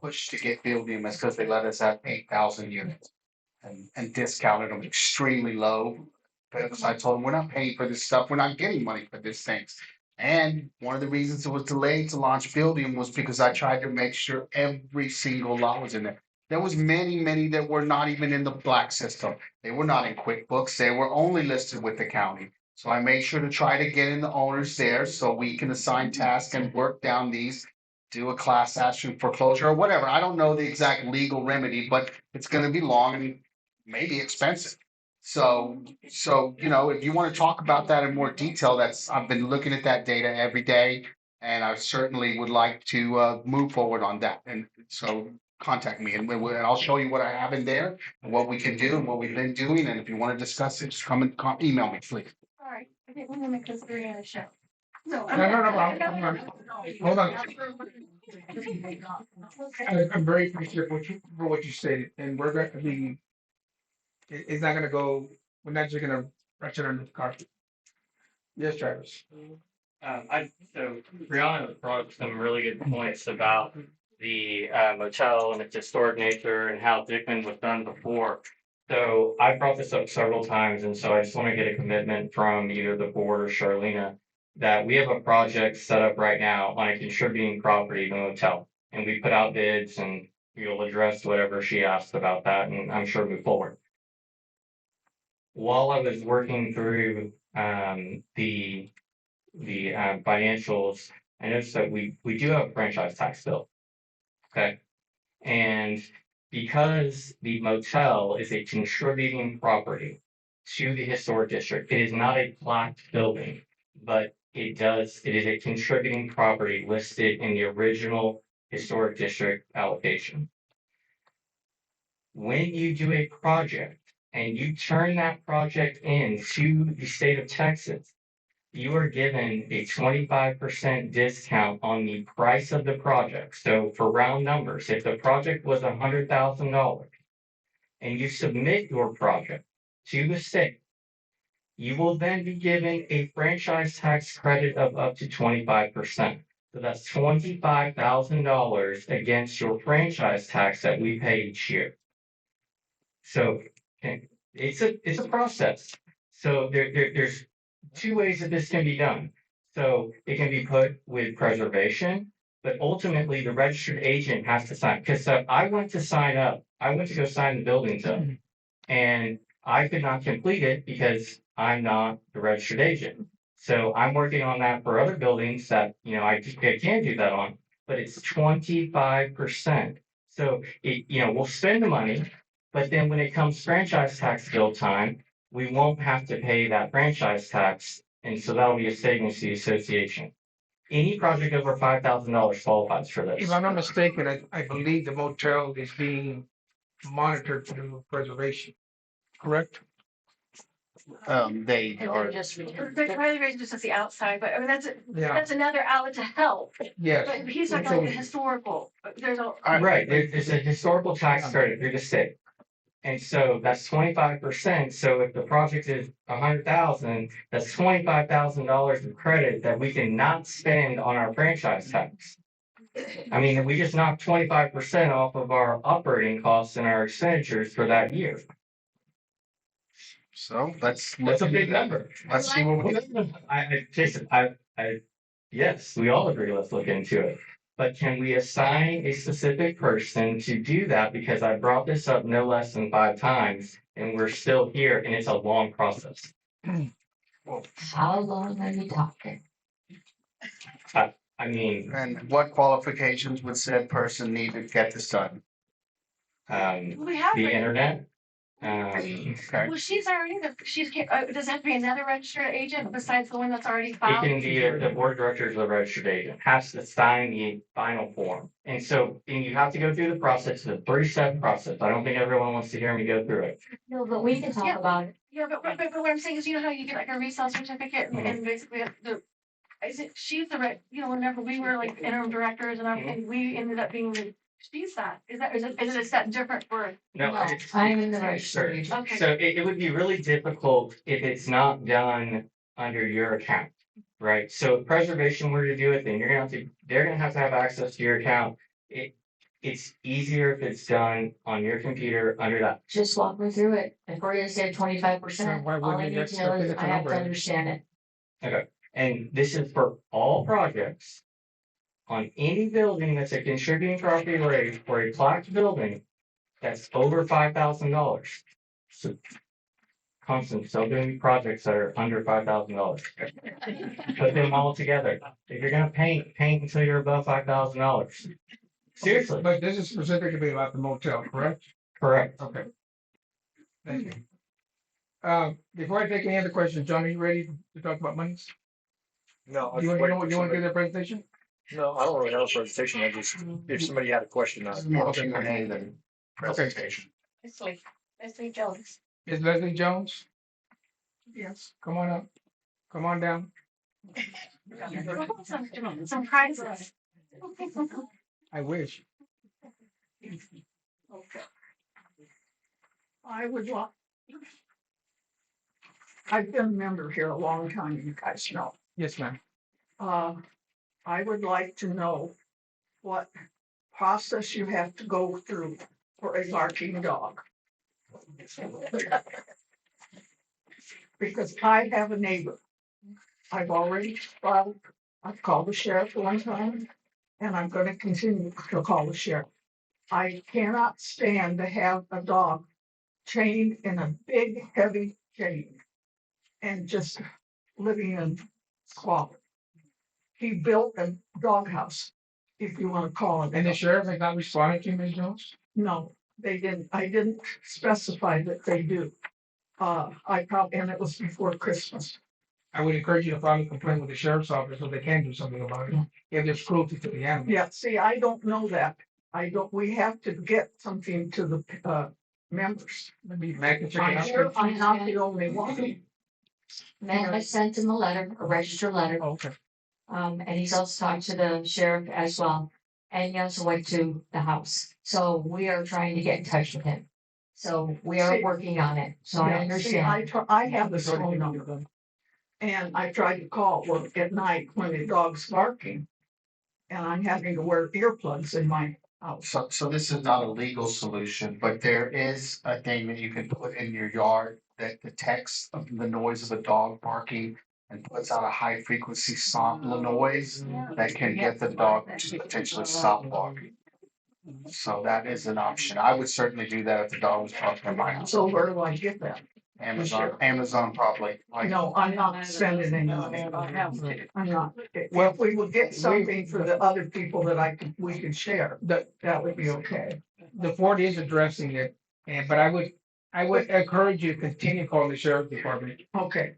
pushed to get Building is because they let us have 8,000 units and discounted them extremely low. Because I told them, we're not paying for this stuff, we're not getting money for these things. And one of the reasons it was delayed to launch Building was because I tried to make sure every single lot was in there. There was many that were not even in the black system. They were not in QuickBooks, they were only listed with the county. So I made sure to try to get in the owners there so we can assign tasks and work down these, do a class action foreclosure or whatever. I don't know the exact legal remedy, but it's gonna be long and maybe expensive. So, if you want to talk about that in more detail, I've been looking at that data every day. And I certainly would like to move forward on that. And so contact me and I'll show you what I have in there and what we can do and what we've been doing. And if you want to discuss it, just come and email me, please. All right. I think we're gonna make this 3-minute show. No, No, hold on. I'm very appreciative for what you stated, and we're going to be. It's not gonna go. We're not just gonna brush it under the carpet. Yes, Travis. So Brianna brought up some really good points about the motel and its historic nature and how Dickman was done before. So I brought this up several times, and so I just want to get a commitment from either the board or Charlena that we have a project set up right now on a contributing property, the motel, and we put out bids and we'll address whatever she asked about that, and I'm sure move forward. While I was working through the financials, I noticed that we do have a franchise tax bill. Okay. And because the motel is a contributing property to the historic district, it is not a plaqued building, but it is a contributing property listed in the original historic district allocation. When you do a project and you turn that project into the state of Texas, you are given a 25% discount on the price of the project. So for round numbers, if the project was $100,000 and you submit your project to the state, you will then be given a franchise tax credit of up to 25%. So that's $25,000 against your franchise tax that we pay each year. So it's a process. So there's two ways that this can be done. So it can be put with preservation, but ultimately the registered agent has to sign. Because I went to go sign the buildings up, and I could not complete it because I'm not the registered agent. So I'm working on that for other buildings that I can do that on, but it's 25%. So we'll spend the money, but then when it comes franchise tax bill time, we won't have to pay that franchise tax, and so that'll be a savings to the association. Any project over $5,000 qualifies for this. If I'm not mistaken, I believe the motel is being monitored through preservation, correct? They And are, then just. The preservation just as the outside, but I mean, Yeah, that's another outlet to help. yes. But he's talking about the historical, there's a. Right, there's a historical tax credit through the state. And so that's 25%. So if the project is 100,000, that's $25,000 of credit that we can not spend on our franchise tax. I mean, we just knocked 25% off of our operating costs and our expenditures for that year. so let's. That's a big number. Let's see what we. Jason, yes, we all agree, let's look into it. But can we assign a specific person to do that? Because I brought this up no less than 5 times and we're still here and it's a long process. How long are you talking? I mean, And what qualifications would said person need to get this done? We have, the like, internet. Okay, well, she's already, does that have to be another registered agent besides the one that's already It filed? can be the board director of the registered agent has to sign the final form. And so, and you have to go through the process, the 3-step process. I don't think everyone wants to hear me go through it. No, but we can talk Yeah. about it. Yeah, but what I'm saying is, you know how you get like a resale certificate Mm-hmm. and basically she's the right, whenever we were like interim directors and we ended up being she's that, is it a step different for? No, No, I'm in the registered agent. Okay. So it would be really difficult if it's not done under your account, right? So if preservation were to do it, then they're gonna have to have access to your account. It's easier if it's done on your computer under that. Just walk me through it. If we're gonna say 25%, Why all wouldn't I we need just to know look at is the I have to number? understand it. And this is for all projects on any building that's a contributing property rate for a plaque building that's over $5,000. So constant, so gonna be projects that are under $5,000. Put them all together. If you're gonna paint until you're above $5,000. Seriously, But this is specifically about the motel, correct? correct. Okay. Thank you. Before I take any other questions, John, are you ready to talk about monies? No, You want to do the presentation? No, I don't really have a presentation. I just, if somebody had a question, more Okay. Q&A than presentation. Leslie Jones. Is Leslie Jones? Yes. Come on up. Come on down. Some prizes. I wish. I would like. I've been a member here a long time, you guys know. Yes, ma'am. I would like to know what process you have to go through for a barking dog. Because I have a neighbor. I've already filed, I've called the sheriff one time, and I'm gonna continue to call the sheriff. I cannot stand to have a dog chained in a big, heavy chain and just living in squalor. He built a doghouse, if you want to call it. And the sheriff has not responded to you, Ms. Jones? No, they didn't. I didn't specify that they do. And it was before Christmas. I would encourage you to file a complaint with the sheriff's office so they can do something about it. If there's cruelty to the animal. Yeah, see, I don't know that. We have to get something to the members. Maybe Mac can check I'm it sure out. I'm not the only one. Matt, I sent him a letter, a registered letter. Okay. And he's also talked to the sheriff as well. And he also went to the house. So we are trying to get in touch with him. So we are See- working on it. So I Yeah, see, understand. I have this phone number. And I tried to call at night when the dog's barking. And I'm having to wear earplugs in my house. So this is not a legal solution, but there is a thing that you can put in your yard that detects the noise of a dog barking and puts out a high frequency noise that can get the dog to potentially stop barking. So that is an option. I would certainly do that if the dog was barking in my house. So where do I get that? Amazon probably. No, I'm not spending any money. I'm not. Well, if we would get something for the other people that we could share, that would be okay. The Ford is addressing it, but I would encourage you to continue calling the sheriff's department. Okay.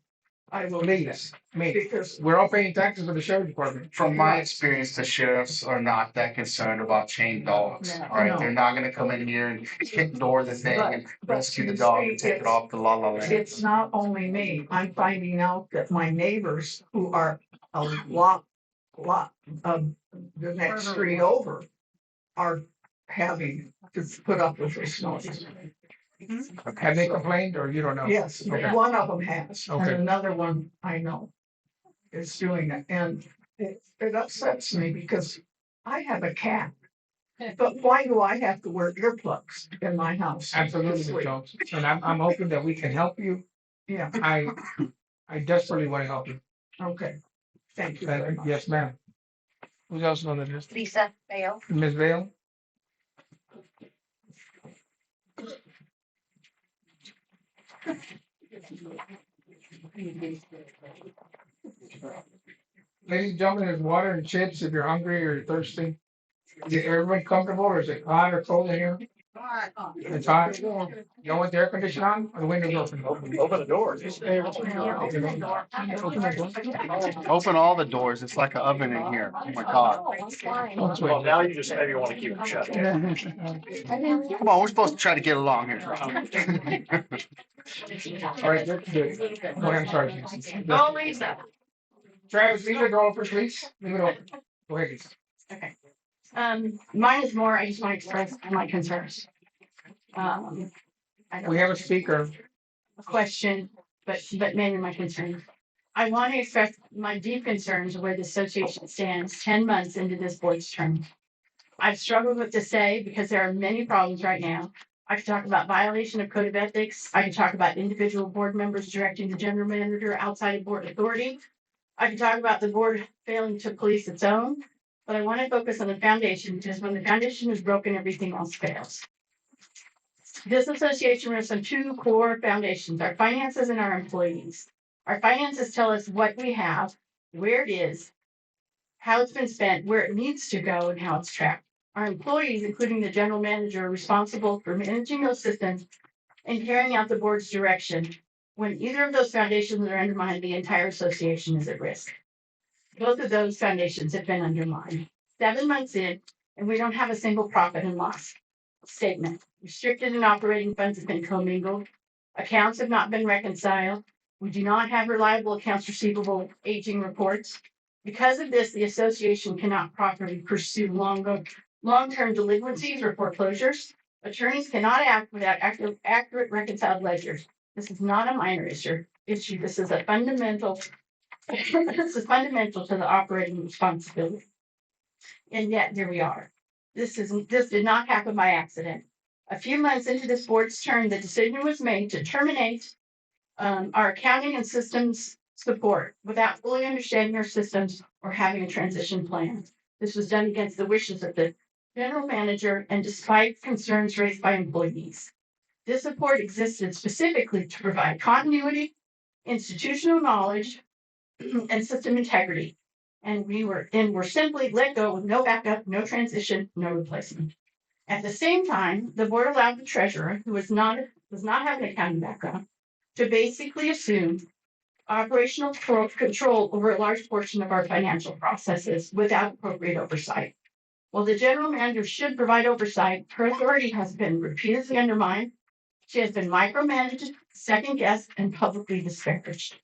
I will lead us. I mean, because we're all paying taxes for the sheriff department. From my experience, the sheriffs are not that concerned about chained dogs, No, right? no. They're not gonna come in here and kick door the thing and rescue the dog and take it off the la la land. it's not only me. I'm finding out that my neighbors who are a lot of the next street over are having to put up with this noise. Have they complained or you don't know? Yes, Okay. one of them has, and Okay. another one I know is doing it, and it upsets me because I have a cat. But why do I have to wear earplugs in my house? Absolutely, Jones. And I'm hoping that we can help you. Yeah, I desperately want to help you. okay. Thank you very much. Yes, ma'am. Who's else on the list? Lisa Bale. Ms. Vale? Ladies and gentlemen, there's water and chips if you're hungry or thirsty. Is everybody comfortable or is it hot or cold in here? It's hot. You want the air conditioner on or the windows open? Open the door. Open all the doors. It's like an oven in here. Oh my God. Well, now you just maybe want to keep them shut. Come on, we're supposed to try to get along here. All right, good. Go ahead, I'm sorry. Oh, Lisa. Travis, leave the door open, please. Leave it open. Go ahead, Lisa. Okay. Mine is more, I just want to express my concerns. I don't We have a speaker. a question, but mainly my concerns. I want to express my deep concerns where the association stands 10 months into this board's term. I've struggled with to say because there are many problems right now. I could talk about violation of code of ethics. I could talk about individual board members directing the general manager outside of board authority. I could talk about the board failing to police its own, but I want to focus on the foundation because when the foundation is broken, everything else fails. This association rests on two core foundations, our finances and our employees. Our finances tell us what we have, where it is, how it's been spent, where it needs to go, and how it's tracked. Our employees, including the general manager, are responsible for managing those systems and carrying out the board's direction. When either of those foundations are undermined, the entire association is at risk. Both of those foundations have been undermined. 7 months in, and we don't have a single profit and loss statement. Restricted and operating funds have been commingled. Accounts have not been reconciled. We do not have reliable accounts receivable aging reports. Because of this, the association cannot properly pursue long-term delinquencies or foreclosures. Attorneys cannot act without accurate reconciled ledgers. This is not a minor issue. This is a fundamental. This is fundamental to the operating responsibility. And yet here we are. This did not happen by accident. A few months into this board's term, the decision was made to terminate our accounting and systems support without fully understanding our systems or having a transition plan. This was done against the wishes of the general manager and despite concerns raised by employees. This support existed specifically to provide continuity, institutional knowledge, and system integrity. And we're simply let go with no backup, no transition, no replacement. At the same time, the board allowed the treasurer, who does not have an accounting background, to basically assume operational control over a large portion of our financial processes without appropriate oversight. While the general manager should provide oversight, her authority has been repeatedly undermined. She has been micromanaged, second-guessed, and publicly disparaged.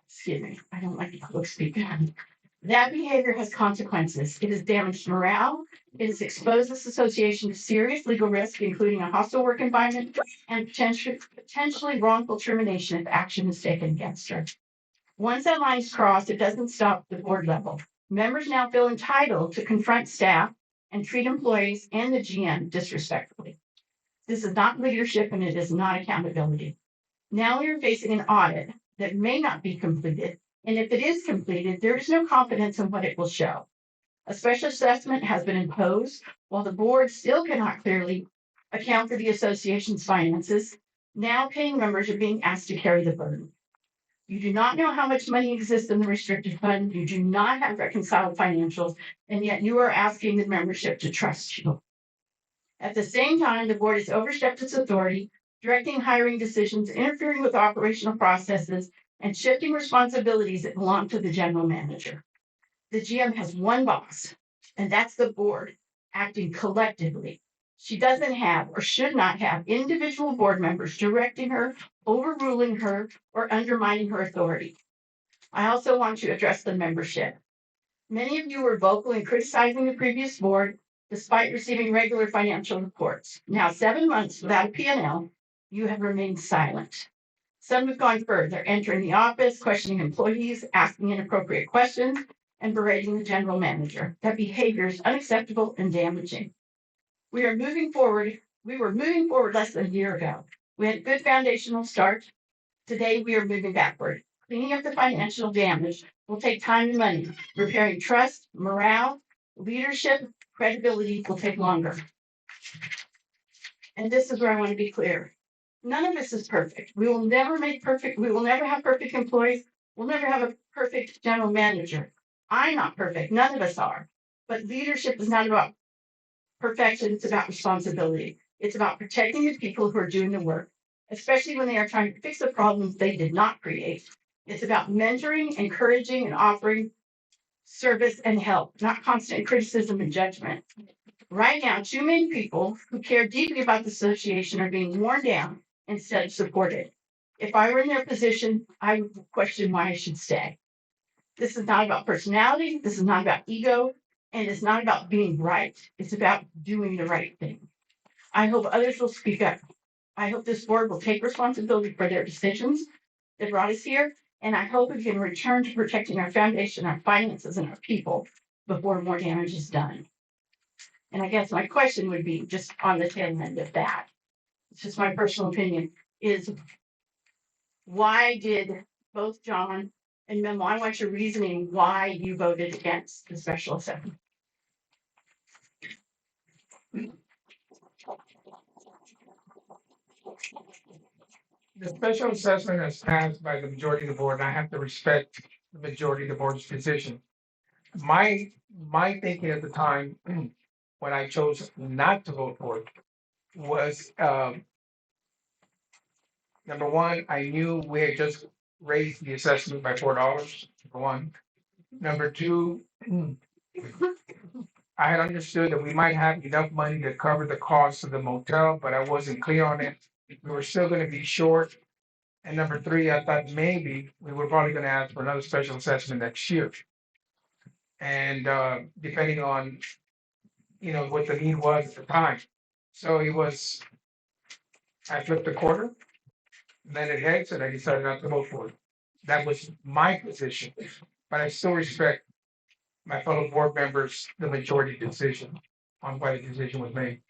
Excuse me, I don't like public speaking. That behavior has consequences. It has damaged morale. It has exposed this association to serious legal risk, including a hostile work environment and potentially wrongful termination if action is taken against her. Once that line is crossed, it doesn't stop at the board level. Members now feel entitled to confront staff and treat employees and the GM disrespectfully. This is not leadership and it is not accountability. Now we are facing an audit that may not be completed, and if it is completed, there is no confidence in what it will show. A special assessment has been imposed, while the board still cannot clearly account for the association's finances. Now paying members are being asked to carry the burden. You do not know how much money exists in the restricted fund. You do not have reconciled financials, and yet you are asking the membership to trust you. At the same time, the board has overstepped its authority, directing hiring decisions, interfering with operational processes, and shifting responsibilities that belong to the general manager. The GM has one boss, and that's the board acting collectively. She doesn't have or should not have individual board members directing her, overruling her, or undermining her authority. I also want to address the membership. Many of you were vocal in criticizing the previous board despite receiving regular financial reports. Now, 7 months without a P&L, you have remained silent. Some have gone further, entering the office, questioning employees, asking inappropriate questions, and berating the general manager. That behavior is unacceptable and damaging. We were moving forward less than a year ago. We had a good foundational start. Today, we are moving backward. Cleaning up the financial damage will take time and money. Repairing trust, morale, leadership, credibility will take longer. And this is where I want to be clear. None of this is perfect. We will never have perfect employees. We'll never have a perfect general manager. I'm not perfect. None of us are. But leadership is not about perfection. It's about responsibility. It's about protecting the people who are doing the work, especially when they are trying to fix the problems they did not create. It's about mentoring, encouraging, and offering service and help, not constant criticism and judgment. Right now, too many people who care deeply about the association are being worn down instead of supported. If I were in their position, I would question why I should stay. This is not about personality. This is not about ego. And it's not about being right. It's about doing the right thing. I hope others will speak up. I hope this board will take responsibility for their decisions that brought us here. And I hope we can return to protecting our foundation, our finances, and our people before more damage is done. And I guess my question would be just on the tail end of that. It's just my personal opinion is why did both John and Memo, I want your reasoning why you voted against the special assessment. The special assessment is passed by the majority of the board, and I have to respect the majority of the board's decision. My thinking at the time, when I chose not to vote for it, was, number one, I knew we had just raised the assessment by $4, for one. Number two, I had understood that we might have enough money to cover the cost of the motel, but I wasn't clear on it. We were still gonna be short. And number three, I thought maybe we were probably gonna ask for another special assessment next year. And depending on, what the need was at the time. So it was, I flipped a quarter, then it heads, and I decided not to vote for it. That was my position, but I still respect my fellow board members, the majority decision on why the decision was made.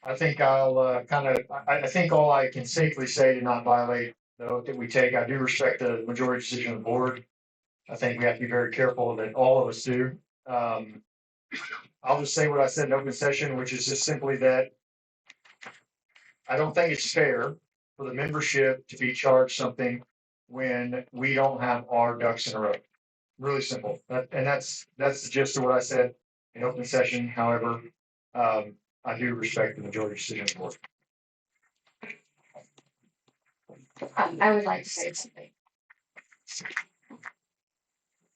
I think I'll I think all I can safely say to not violate the oath that we take, I do respect the majority decision of the board. I think we have to be very careful that all of us do. I'll just say what I said in open session, which is just simply that I don't think it's fair for the membership to be charged something when we don't have our ducks in a row. Really simple. And that's the gist of what I said in open session. However, I do respect the majority decision of the board. I would like to say something.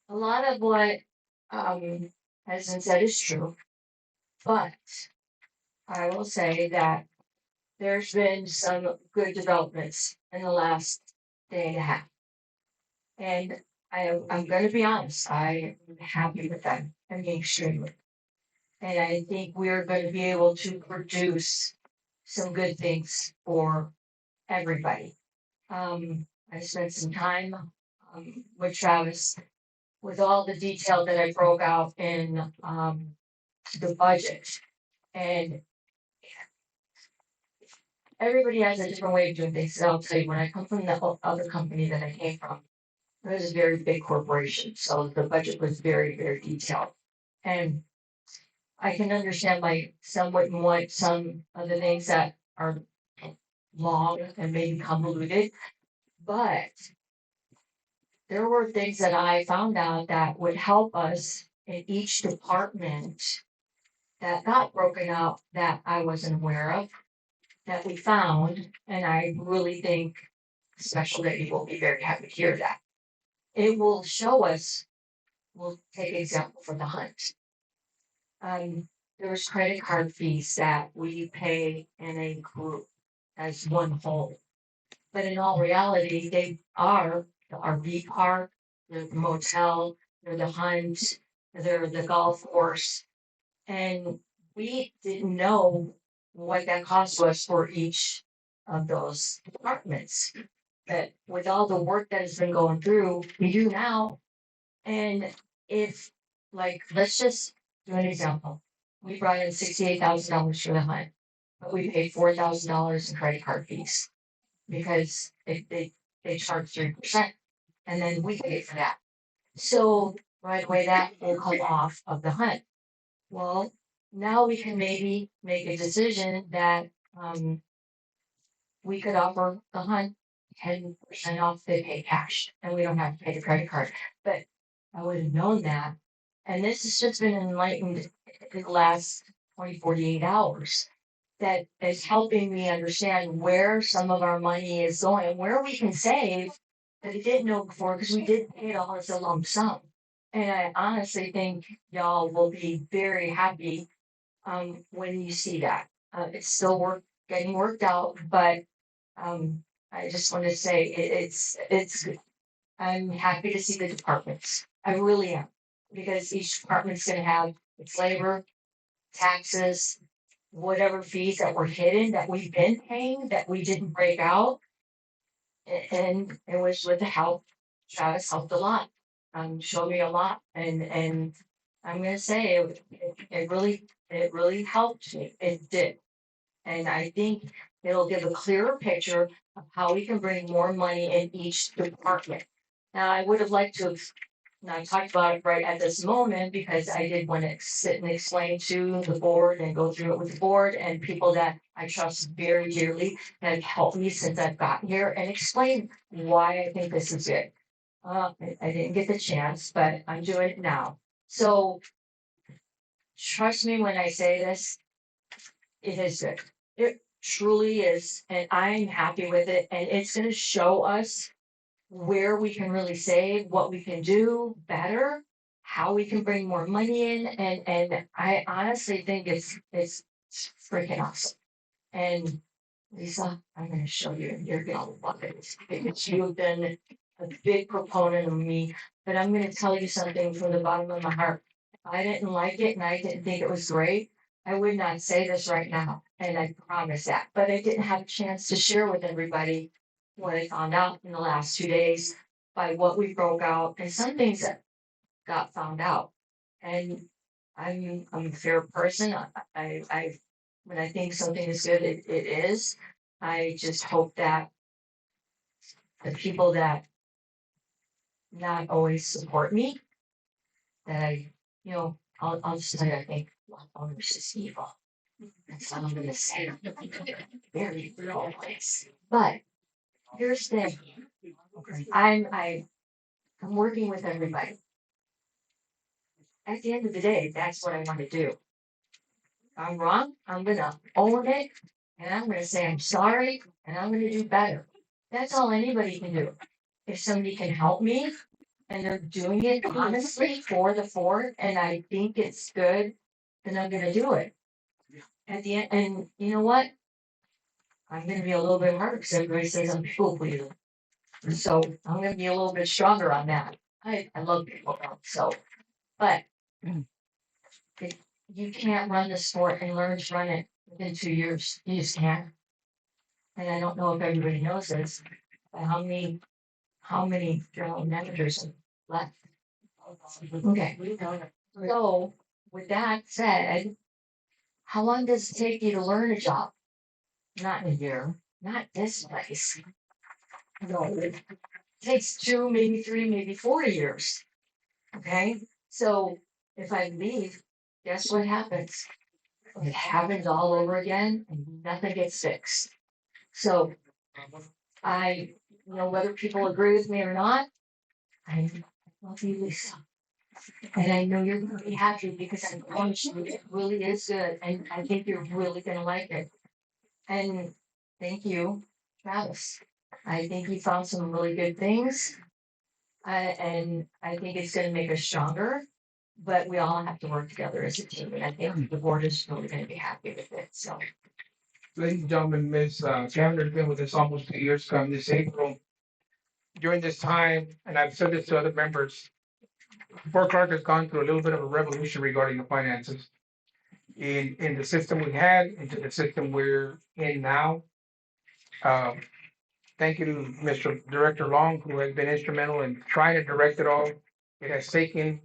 A lot of what has been said is true, but I will say that there's been some good developments in the last day and a half. And I'm gonna be honest, I am happy with that. I mean, extremely. And I think we're gonna be able to produce some good things for everybody. I spent some time with Travis with all the detail that I broke out in the budget. And everybody has a different way of doing things. So I'll tell you, when I come from the other company that I came from, it was a very big corporation. So the budget was very, very detailed. And I can understand why some wouldn't want some of the things that are long and maybe convoluted, but there were things that I found out that would help us in each department that got broken out that I wasn't aware of. that we found, and I really think Special Lady will be very happy to hear that. It will show us, we'll take an example for the hunt. There's credit card fees that we pay in a group as one whole. But in all reality, they are the RV park, they're the motel, they're the hunt, they're the golf course. And we didn't know what that cost was for each of those departments. But with all the work that has been going through, we do now. And if, like, let's just do an example. We brought in $68,000 for the hunt, but we paid $4,000 in credit card fees because they charge 3%, and then we pay for that. So right away that will come off of the hunt. Well, now we can maybe make a decision that we could offer the hunt 10% off, they pay cash, and we don't have to pay the credit card. But I would have known that. And this has just been enlightened in the last 48 hours. That is helping me understand where some of our money is going, where we can save that I didn't know before, because we did pay it all as a lump sum. And I honestly think y'all will be very happy when you see that. It's still getting worked out, but I just want to say it's I'm happy to see the departments. I really am, because each department's gonna have its labor, taxes, whatever fees that were hidden that we've been paying that we didn't break out. And it was with the help, Travis helped a lot, showed me a lot, and I'm gonna say it really helped me. It did. And I think it'll give a clearer picture of how we can bring more money in each department. Now, I would have liked to have not talked about it right at this moment, because I did want to sit and explain to the board and go through it with the board and people that I trust very dearly that have helped me since I've gotten here, and explain why I think this is it. I didn't get the chance, but I'm doing it now. So trust me when I say this, it is good. It truly is, and I'm happy with it, and it's gonna show us where we can really save, what we can do better, how we can bring more money in, and I honestly think it's freaking awesome. And Lisa, I'm gonna show you, you're gonna love it, because you've been a big proponent of me, but I'm gonna tell you something from the bottom of my heart. If I didn't like it and I didn't think it was great, I would not say this right now, and I promise that, but I didn't have a chance to share with everybody what I found out in the last 2 days by what we broke out, and some things that got found out. And I'm a fair person. I when I think something is good, it is. I just hope that the people that not always support me, that I'll just tell you, I think owners is evil. That's all I'm gonna say. Very real place. But here's the thing. I'm working with everybody. At the end of the day, that's what I want to do. I'm wrong, I'm gonna own it, and I'm gonna say I'm sorry, and I'm gonna do better. That's all anybody can do. If somebody can help me, and they're doing it honestly for the fort, and I think it's good, then I'm gonna do it. At the end, and you know what? I'm gonna be a little bit hard, because everybody says I'm people pleaser. So I'm gonna be a little bit stronger on that. I love people, so, but you can't run the sport and learn to run it within 2 years. You just can't. And I don't know if everybody knows this, but how many general managers are left? Okay. So with that said, how long does it take you to learn a job? Not in a year, not this place. No, it takes 2, maybe 3, maybe 4 years. Okay, so if I leave, guess what happens? It happens all over again and nothing gets fixed. So whether people agree with me or not, I love you, Lisa. And I know you're gonna be happy, because I promise you it really is good, and I think you're really gonna like it. And thank you, Travis. I think you found some really good things. And I think it's gonna make us stronger, but we all have to work together as a team, and I think the board is really gonna be happy with it, so. Ladies and gentlemen, Ms. Chandler's been with us almost 2 years, come this April. During this time, and I've said this to other members, Fort Clark has gone through a little bit of a revolution regarding the finances. In the system we had, into the system we're in now. Um, Thank you to Mr. Director Long, who has been instrumental in trying to direct it all. It has taken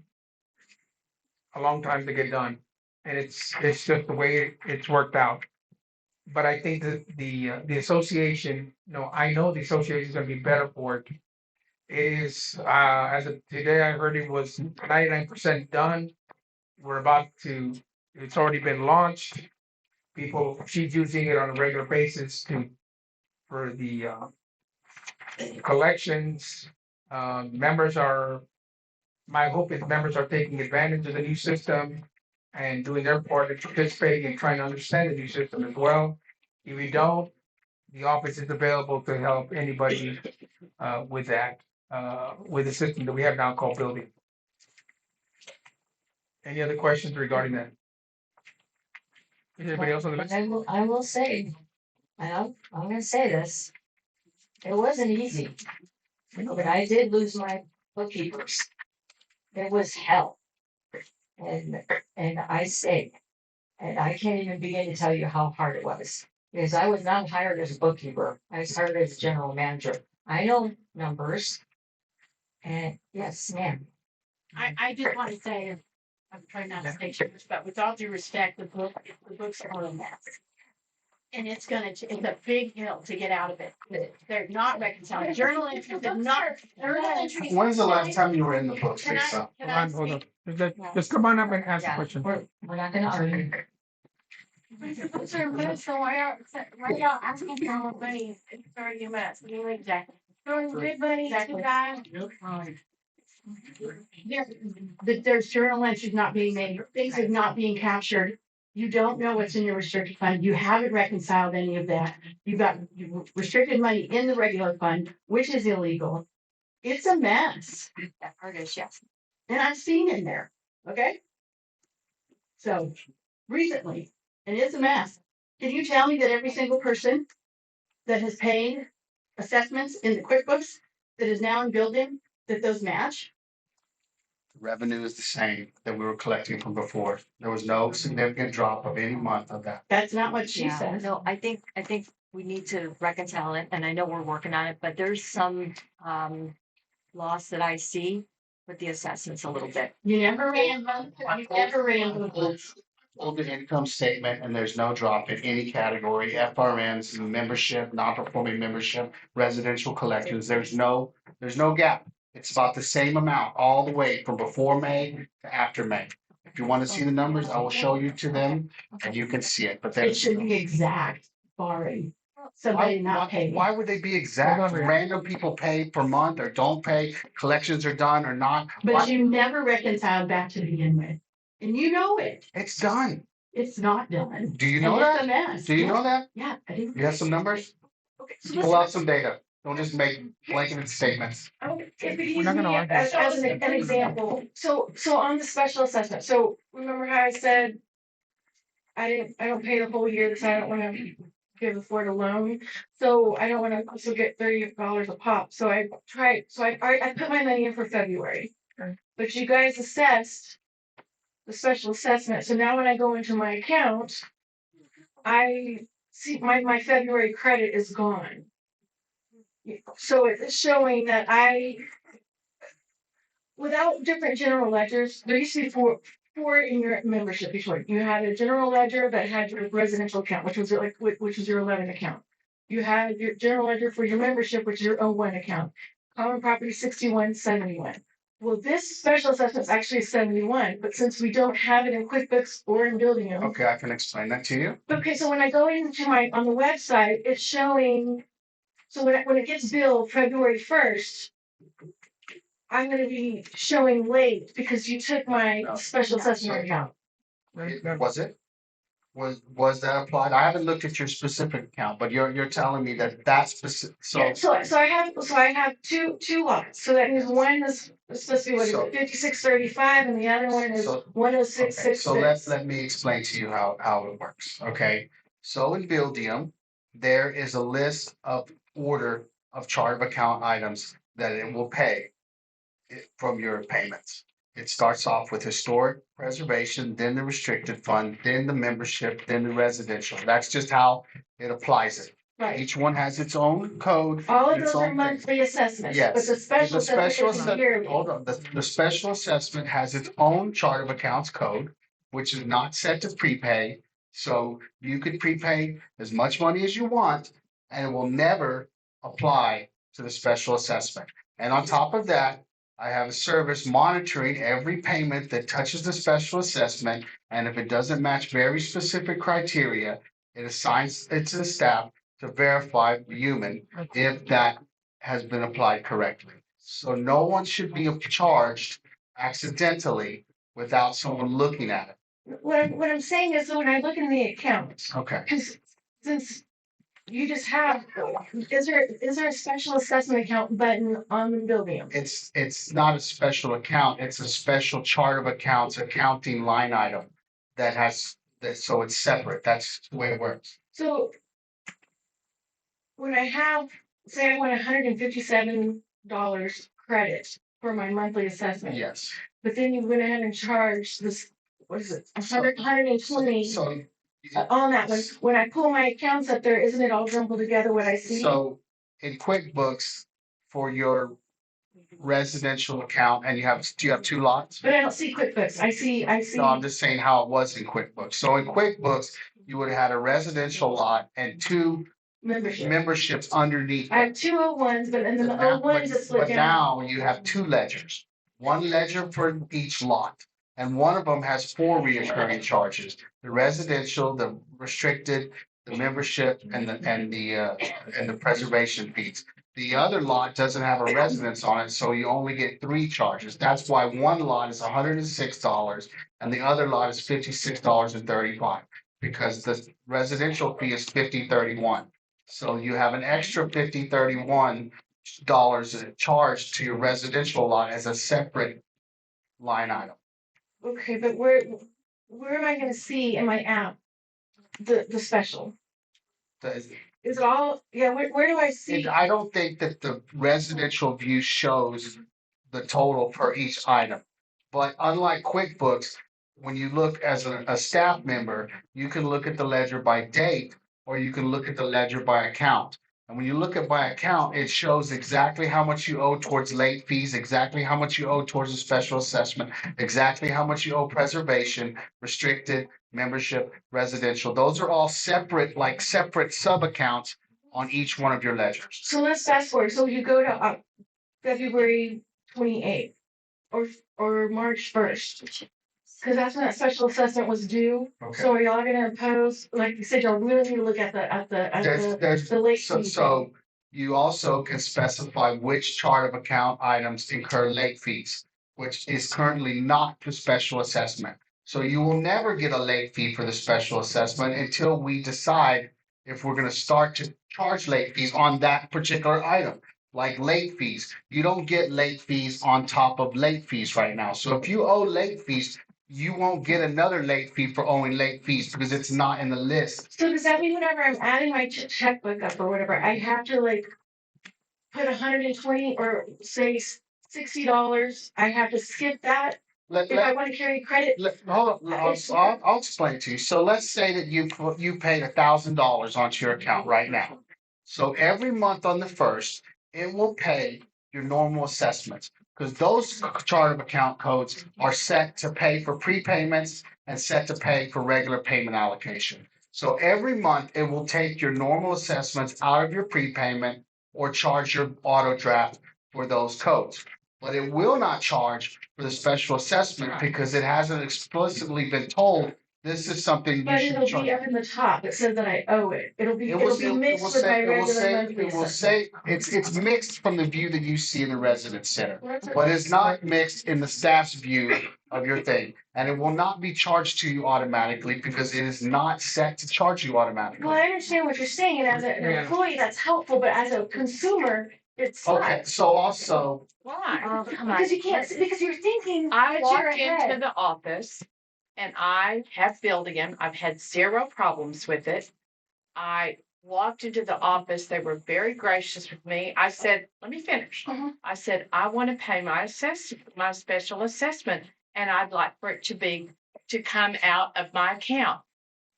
a long time to get done, and it's just the way it's worked out. But I think that the association, no, I know the association is gonna be better for it. It is, as of today, I heard it was 99% done. We're about to, it's already been launched. People, she's using it on a regular basis for the collections. Members are, my hope is members are taking advantage of the new system and doing their part in participating and trying to understand the new system as well. If you don't, the office is available to help anybody with that, with the system that we have now called Building. Any other questions regarding that? Is anybody else on the list? I will say, and I'm gonna say this. It wasn't easy, but I did lose my bookkeepers. It was hell. And I stayed. And I can't even begin to tell you how hard it was. Because I was not hired as a bookkeeper. I was hired as a general manager. I know numbers. And yes, ma'am. I just want to say, I'm trying not to take yours, but with all due respect, the books are a mess. And it's a big hill to get out of it. They're not reconciled. Journal entries are not, journal entries. When's the last time you were in the books, Can I- Lisa? can Hold I on, hold on. speak? Just come on up and ask a Yeah, question. we're not gonna argue. What's our list, so why y'all asking for more money? It's already a mess. I mean, like, Exactly. throwing good money to Exactly. guys. There's journal entries not being made, things are not being captured. You don't know what's in your restricted fund. You haven't reconciled any of that. You've got restricted money in the regular fund, which is illegal. It's a mess. That part is yes. And I've seen in there, okay? So recently, and it's a mess. Can you tell me that every single person that has paid assessments in the QuickBooks that is now in building, that those match? Revenue is the same that we were collecting from before. There was no significant drop of any month of that. That's not what she Yeah, says. no, I think we need to reconcile it, and I know we're working on it, but there's some loss that I see with the assessments a little bit. You never ran them. Pulled the income statement and there's no drop in any category, FRNs, membership, non-performing membership, residential collections. There's no gap. It's about the same amount all the way from before May to after May. If you want to see the numbers, I will show you to them and you can see it, but It there's. should be exact, barring somebody not paying. Why would they be exact? Hold on, Rick. Random people pay per month or don't pay, collections are done or not. But Why- you never reconciled back to begin with. And you know it. It's done. It's not done. Do you know And it's that? a mess. Do you know that? Yeah, I do. You have some numbers? Okay, so Pull out some data. Don't just make blanket statements. If we We're use not me gonna argue. as an example, so on the special assessment, so remember how I said I don't pay the whole year because I don't wanna give the Ford a loan, so I don't wanna also get $30 a pop, so I put my money in for February. Okay. But you guys assessed the special assessment, so now when I go into my account, I see my February credit is gone. So it's showing that without different general ledgers, there used to be four in your membership before. You had a general ledger that had your residential account, which was your 11 account. You had your general ledger for your membership, which is your 01 account. Common property 6171. Well, this special assessment is actually 71, but since we don't have it in QuickBooks or in Building Them. Okay, I can explain that to you. Okay, so when I go into on the website, it's showing, so when it gets billed February 1st, I'm gonna be showing late because you took my No. special assessment account. Was it? Was that applied? I haven't looked at your specific account, but you're telling me that that's specific, Yeah, so I have two lots, so that means one is supposed to be, what is So- it, 5635, and the other one is So- 10666. So let me explain to you how it works, okay? So in Buildium, there is a list of order of chart of account items that it will pay from your payments. It starts off with historic preservation, then the restricted fund, then the membership, then the residential. That's just how it applies it. Right, Each one has its own code. all of its those are own thing. monthly assessments, but Yes. the special The special assessment is assessment, yearly. hold on, the special assessment has its own chart of accounts code, which is not set to prepay. So you could prepay as much money as you want, and it will never apply to the special assessment. And on top of that, I have a service monitoring every payment that touches the special assessment, and if it doesn't match very specific criteria, it assigns it to the staff to verify human if that has been applied correctly. So no one should be charged accidentally without someone looking at it. What I'm saying is, when I look in the accounts, Okay. because since you just have, is there a special assessment account button on the building? It's not a special account, it's a special chart of accounts accounting line item that has, that, so it's separate. That's the way it works. So when I have, say I want $157 credit for my monthly assessment. Yes. But then you went ahead and charged this, what is it, 120 So. on that one. When I pull my accounts up there, isn't it all jumbled together what I see? So in QuickBooks for your residential account, and do you have two lots? But I don't see QuickBooks. I see. No, I'm just saying how it was in QuickBooks. So in QuickBooks, you would have had a residential lot and two membership. memberships underneath. I have 201s, but and then the Now- 01s is split But down. now you have two ledgers, one ledger for each lot. And one of them has four reoccurring charges, the residential, the restricted, the membership, and the preservation fees. The other lot doesn't have a residence on it, so you only get three charges. That's why one lot is $106 and the other lot is $56.35. Because the residential fee is $50.31. So you have an extra $50.31 charged to your residential lot as a separate line item. Okay, but where am I gonna see in my app the special? The- Is it all, yeah, where do I see? I don't think that the residential view shows the total per each item. But unlike QuickBooks, when you look as a staff member, you can look at the ledger by date, or you can look at the ledger by account. And when you look at by account, it shows exactly how much you owe towards late fees, exactly how much you owe towards a special assessment, exactly how much you owe preservation, restricted, membership, residential. Those are all separate, like separate sub accounts on each one of your ledgers. So let's fast forward. So you go to February 28th or March 1st. Because that's when that special assessment was due. Okay. So are y'all gonna impose, like you said, y'all really need to look at the late So, fee. so you also can specify which chart of account items incur late fees, which is currently not the special assessment. So you will never get a late fee for the special assessment until we decide if we're gonna start to charge late fees on that particular item. Like late fees, you don't get late fees on top of late fees right now. So if you owe late fees, you won't get another late fee for owing late fees because it's not in the list. So does that mean whenever I'm adding my checkbook up or whatever, I have to like put 120 or say $60? I have to skip that if I want to carry credit? Hold on, I'll explain it to you. So let's say that you paid $1,000 onto your account right now. So every month on the first, it will pay your normal assessments. Because those chart of account codes are set to pay for prepayments and set to pay for regular payment allocation. So every month, it will take your normal assessments out of your prepayment or charge your auto draft for those codes. But it will not charge for the special assessment because it hasn't explicitly been told This is something But you it'll should be charge. up in the top. It says that I owe it. It'll be It will mixed with my regular monthly it will assessment. say, it's mixed from the view that you see in the residence center. Well, that's what- But it's not mixed in the staff's view of your thing. And it will not be charged to you automatically because it is not set to charge you Well, automatically. I understand what you're saying, and as an Yeah. employee, that's helpful, but as a consumer, it's Okay, not. so also, Why? Oh, come on. Because you can't, because you're thinking. I that you're walked into ahead. the office and I have billed again. I've had 0 problems with it. I walked into the office. They were very gracious with me. I said, let me finish. Mhm. I said, I want to pay my my special assessment, and I'd like for it to come out of my account.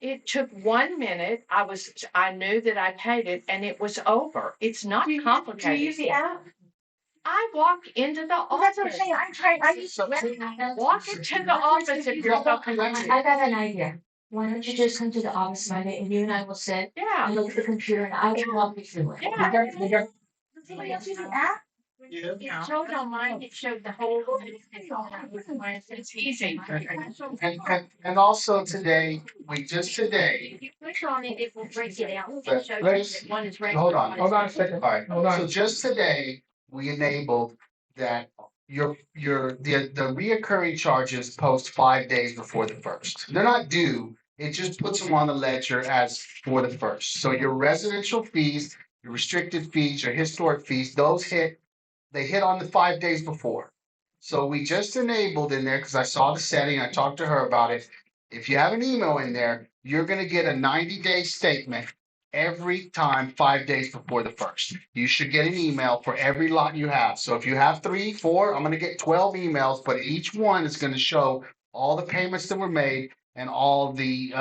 It took 1 minute. I knew that I paid it and it was over. It's not Do you use complicated. the app? I walked into the Well, that's what I'm office. saying. I'm trying, I use. Walk into the office if you're so confused. I got an idea. Why don't you just come to the office Monday and you and I will sit Yeah, and look at the computer and I will walk you through it. yeah. Does anybody else use the app? It showed on mine, it showed the whole. It's easy. and also today, today, If you push on it, it will break it out. But It shows you let's- that one is regular. hold on. one is Hold on a second. all right, Hold on. so just today, we enabled that the reoccurring charges post 5 days before the first. They're not due, it just puts them on the ledger as for the first. So your residential fees, your restricted fees, your historic fees, they hit on the 5 days before. So we just enabled in there, because I saw the setting, I talked to her about it. If you have an email in there, you're gonna get a 90-day statement every time 5 days before the first. You should get an email for every lot you have. So if you have 3, 4, I'm gonna get 12 emails, but each one is gonna show all the payments that were made and all the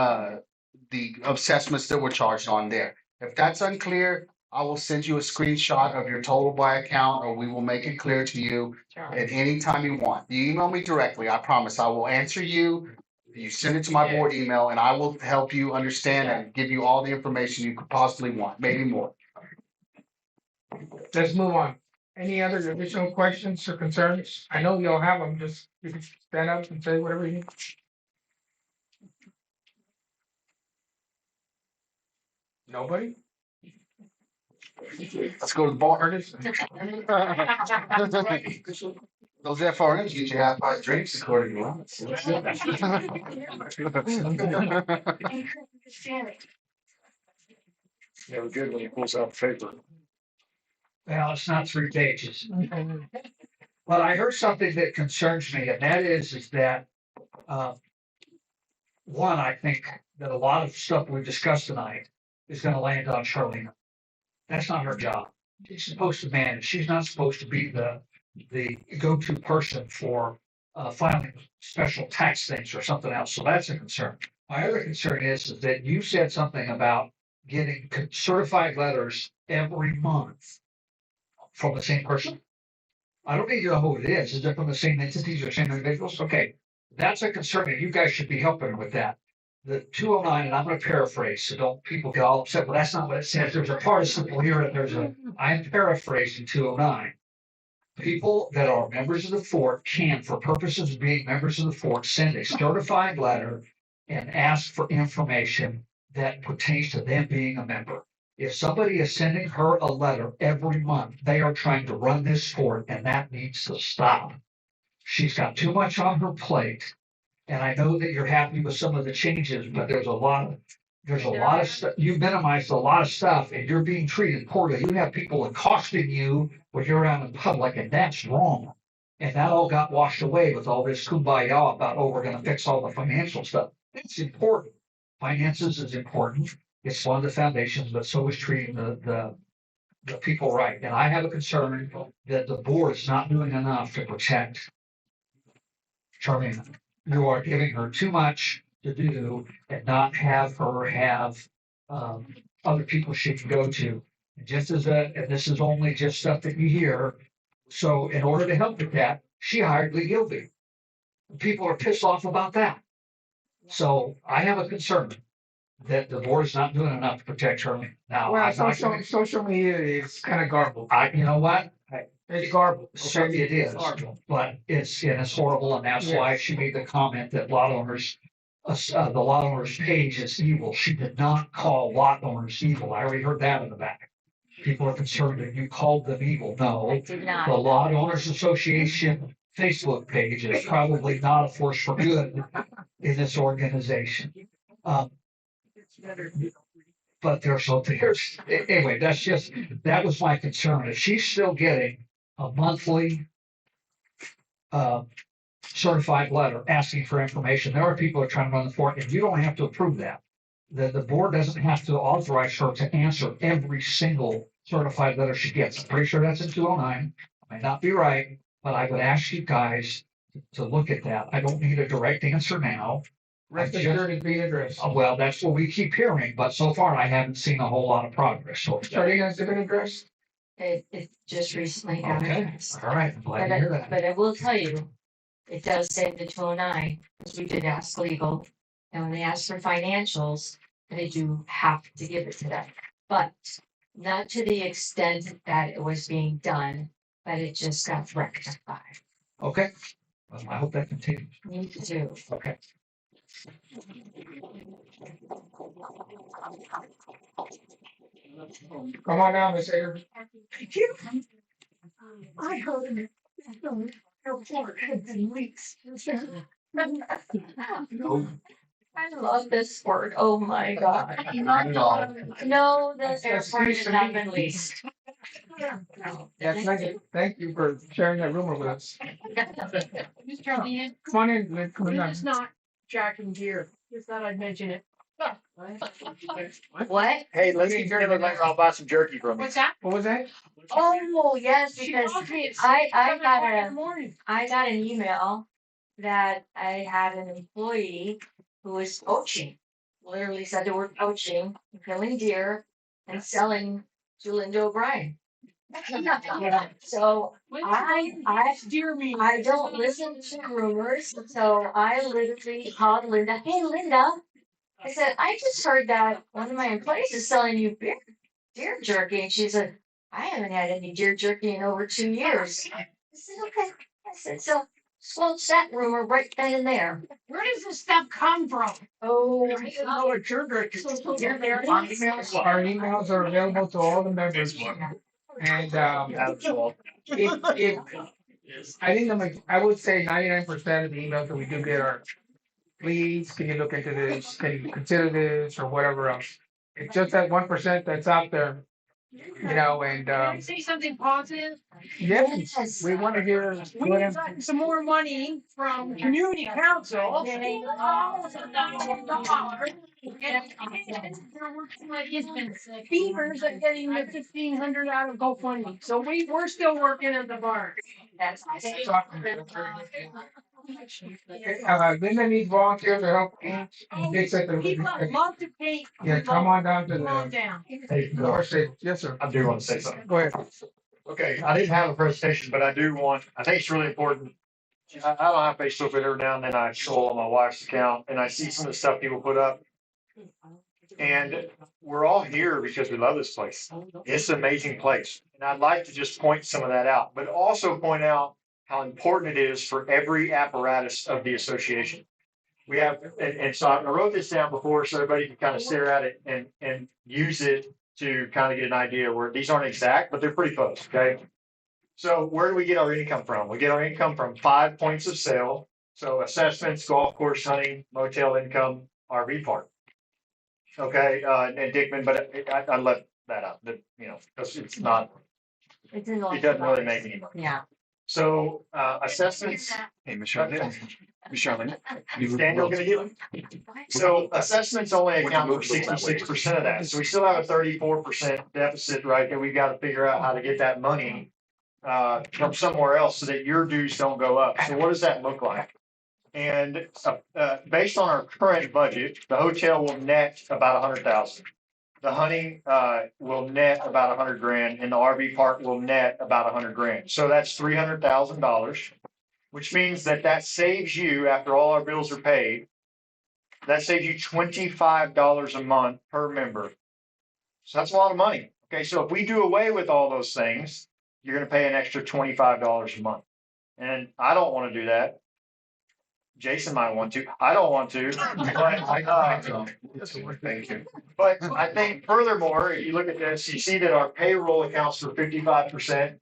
assessments that were charged on there. If that's unclear, I will send you a screenshot of your total by account, or we will make it clear to you at any time you want. You email me directly, I promise, I will answer you. You send it to my board email and I will help you understand and give you all the information you could possibly want, maybe more. Let's move on. Any other additional questions or concerns? I know y'all have them, just you can stand up and say whatever you need. Nobody? Let's go to the bar. Curtis? Those FRMs get you half price drinks according to Never good when he pulls out the paper. Well, it's not 3 pages. But I heard something that concerns me, and that is that, one, I think that a lot of stuff we've discussed tonight is gonna land on Charlene. That's not her job. She's supposed to manage. She's not supposed to be the go-to person for filing special tax things or something else. So that's a concern. My other concern is that you said something about getting certified letters every month from the same person. I don't need to know who it is. Is it from the same entities or same individuals? Okay, that's a concern, and you guys should be helping with that. The 209, and I'm going to paraphrase, so don't people get all upset, but that's not what it says. There's a participle here, and I'm paraphrasing 209. People that are members of the fort can, for purposes of being members of the fort, send a certified letter and ask for information that pertains to them being a member. If somebody is sending her a letter every month, they are trying to run this fort, and that needs to stop. She's got too much on her plate. And I know that you're happy with some of the changes, but there's a lot of stuff. You minimized a lot of stuff and you're being treated poorly. You have people accosting you when you're out in public, and that's wrong. And that all got washed away with all this kumbaya about, oh, we're gonna fix all the financial stuff. It's important. Finances is important. It's one of the foundations, but so is treating the people right. And I have a concern that the board is not doing enough to protect Charlene. You are giving her too much to do and not have her have other people she can go to. And this is only just stuff that you hear. So in order to help with that, she hired Lee Gilby. People are pissed off about that. So I have a concern that the board is not doing enough to protect her. Now, Well, I'm not gonna- social media is kind of garbled. you know what? It's garbled. So it is, but it's horrible, and that's why she made the comment that lot owners the lot owner's page as evil. She did not call lot owners evil. I already heard that in the back. People are concerned that you called them evil. I No, did the not. Lot Owners Association Facebook page is probably not a force for good in this organization. But anyway, that was my concern. If she's still getting a monthly certified letter asking for information, there are people who are trying to run the fort, and you don't have to approve that. The board doesn't have to authorize her to answer every single certified letter she gets. I'm pretty sure that's in 209. I may not be right, but I would ask you guys to look at that. I don't need a direct answer now. Rest assured it's being addressed. Well, that's what we keep hearing, but so far I haven't seen a whole lot of progress. So, Charlene, has it been addressed? It just recently got okay, addressed. all right, I'm glad to hear that. But I will tell you, it does say the 209, because we did ask legal. And when they ask for financials, they do have to give it to them. But not to the extent that it was being done, but it just got rectified. Okay, well, I hope that continues. Me too. Okay. Come on down, Miss Hager. I heard the airport had been leaks. I love this word. Oh my God. No, the airport has not been leased. Yes, thank you for sharing that rumor with us. Mr. Charlie, Come on in, Lynn, come on down. it's not Jack and Gear. Just thought I'd mention it. What? Hey, let's get together later. I'll buy some jerky from you. What's that? What was that? Oh, yes, She because called me at I 7 o'clock in got the morning. I got an email that I had an employee who was poaching. Literally said they were poaching, killing deer and selling to Linda O'Brien. So Steer me. I don't listen to rumors, so I literally called Linda. Hey, Linda. I said, I just heard that one of my employees is selling you deer jerky. And she said, I haven't had any deer jerky in over 2 years. I said, okay. I said, so squelch that rumor right then and there. Where does this stuff come from? Oh, Oh, it's your great. Our emails are available to all the members. And, I think I would say 99% of the emails that we do get are, please, can you look into this? Can you consider this or whatever else? It's just that 1% that's out there, and, Can I say something positive? yes, we want to hear. We've gotten some more money from community council. Beavers are getting the 1,500 out of GoFundMe, so we're still working at the barn. that's Linda needs volunteers to help fix it. People love to paint. Yeah, come on down to Calm the down. Hey, door. Yes, sir. I do want to say something. Go ahead. Okay, I didn't have a presentation, but I think it's really important. I don't have Facebook, but every now and then I scroll on my wife's account and I see some of the stuff people put up. And we're all here because we love this place. It's an amazing place. And I'd like to just point some of that out, but also point out how important it is for every apparatus of the association. We have, and so I wrote this down before so everybody can kind of stare at it and use it to kind of get an idea where these aren't exact, but they're pretty close, okay? So where do we get our income from? We get our income from 5 points of sale. So assessments, golf course, hunting, motel income, RV park. Okay, and Dickman, but I left that out, because it's not, It's in it doesn't really make any money. Yeah. So assessments, Hey, Miss Charlene. Miss Charlene. Daniel gonna get them. So assessments only account for 66% of that. So we still have a 34% deficit, right? That we've got to figure out how to get that money from somewhere else so that your dues don't go up. So what does that look like? And based on our current budget, the hotel will net about 100,000. The hunting will net about 100 grand, and the RV park will net about 100 grand. So that's $300,000, which means that saves you, after all our bills are paid, that saves you $25 a month per member. So that's a lot of money. Okay, so if we do away with all those things, you're going to pay an extra $25 a month. And I don't want to do that. Jason might want to. I don't want to. Thank you. But I think furthermore, if you look at this, you see that our payroll accounts for 55%.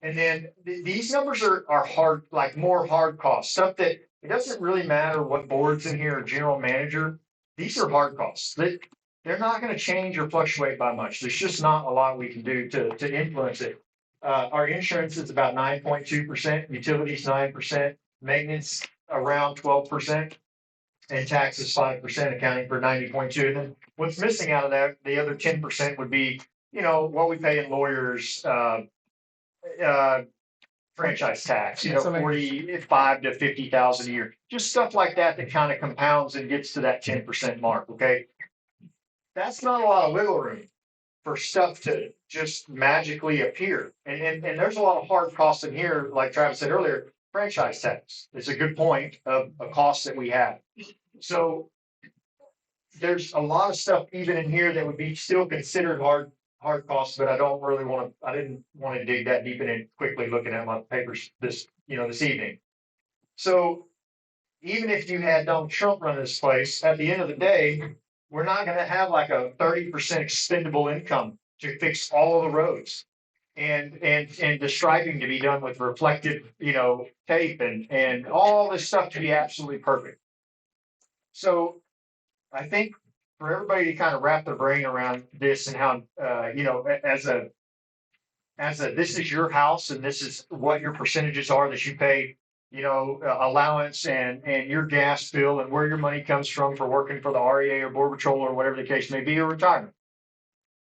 And then these numbers are hard, like more hard costs, stuff that it doesn't really matter what board's in here or general manager. These are hard costs. They're not going to change or fluctuate by much. There's just not a lot we can do to influence it. Our insurance is about 9.2%, utilities 9%, maintenance around 12%, and taxes 5%, accounting for 90.2. And then what's missing out of that, the other 10% would be, what we pay in lawyers, franchise tax, 45 to 50,000 a year, just stuff like that kind of compounds and gets to that 10% mark. Okay. That's not a lot of wiggle room for stuff to just magically appear. And there's a lot of hard costs in here, like Travis said earlier, franchise tax is a good point of a cost that we have. So there's a lot of stuff even in here that would be still considered hard costs, but I didn't want to dig that deep in it quickly looking at my papers this evening. So even if you had Donald Trump run this place, at the end of the day, we're not going to have like a 30% expendable income to fix all of the roads and the striping to be done with reflective, tape and all this stuff to be absolutely perfect. So I think for everybody to kind of wrap their brain around this and how, this is your house and this is what your percentages are that you pay, allowance and your gas bill and where your money comes from for working for the REA or Border Patrol or whatever the case may be, or retirement.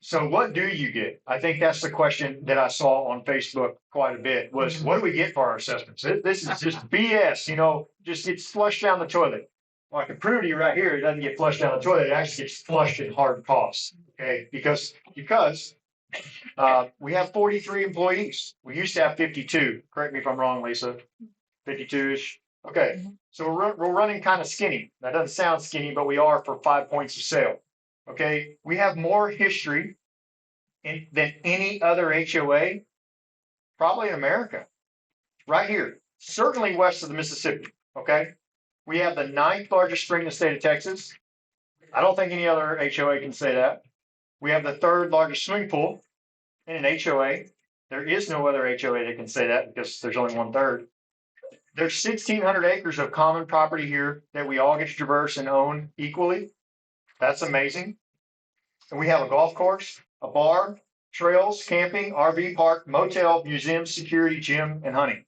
So what do you get? I think that's the question that I saw on Facebook quite a bit was, what do we get for our assessments? This is just BS, just gets flushed down the toilet. Well, I can prove to you right here, it doesn't get flushed down the toilet. It actually gets flushed in hard costs. Okay, because we have 43 employees. We used to have 52. Correct me if I'm wrong, Lisa. 52-ish. Okay, so we're running kind of skinny. That doesn't sound skinny, but we are for 5 points of sale. Okay, we have more history than any other HOA, probably in America. Right here, certainly west of the Mississippi. Okay. We have the 9th largest spring in the state of Texas. I don't think any other HOA can say that. We have the 3rd largest swimming pool in an HOA. There is no other HOA that can say that because there's only 1/3. There's 1,600 acres of common property here that we all get to traverse and own equally. That's amazing. And we have a golf course, a bar, trails, camping, RV park, motel, museum, security, gym, and hunting.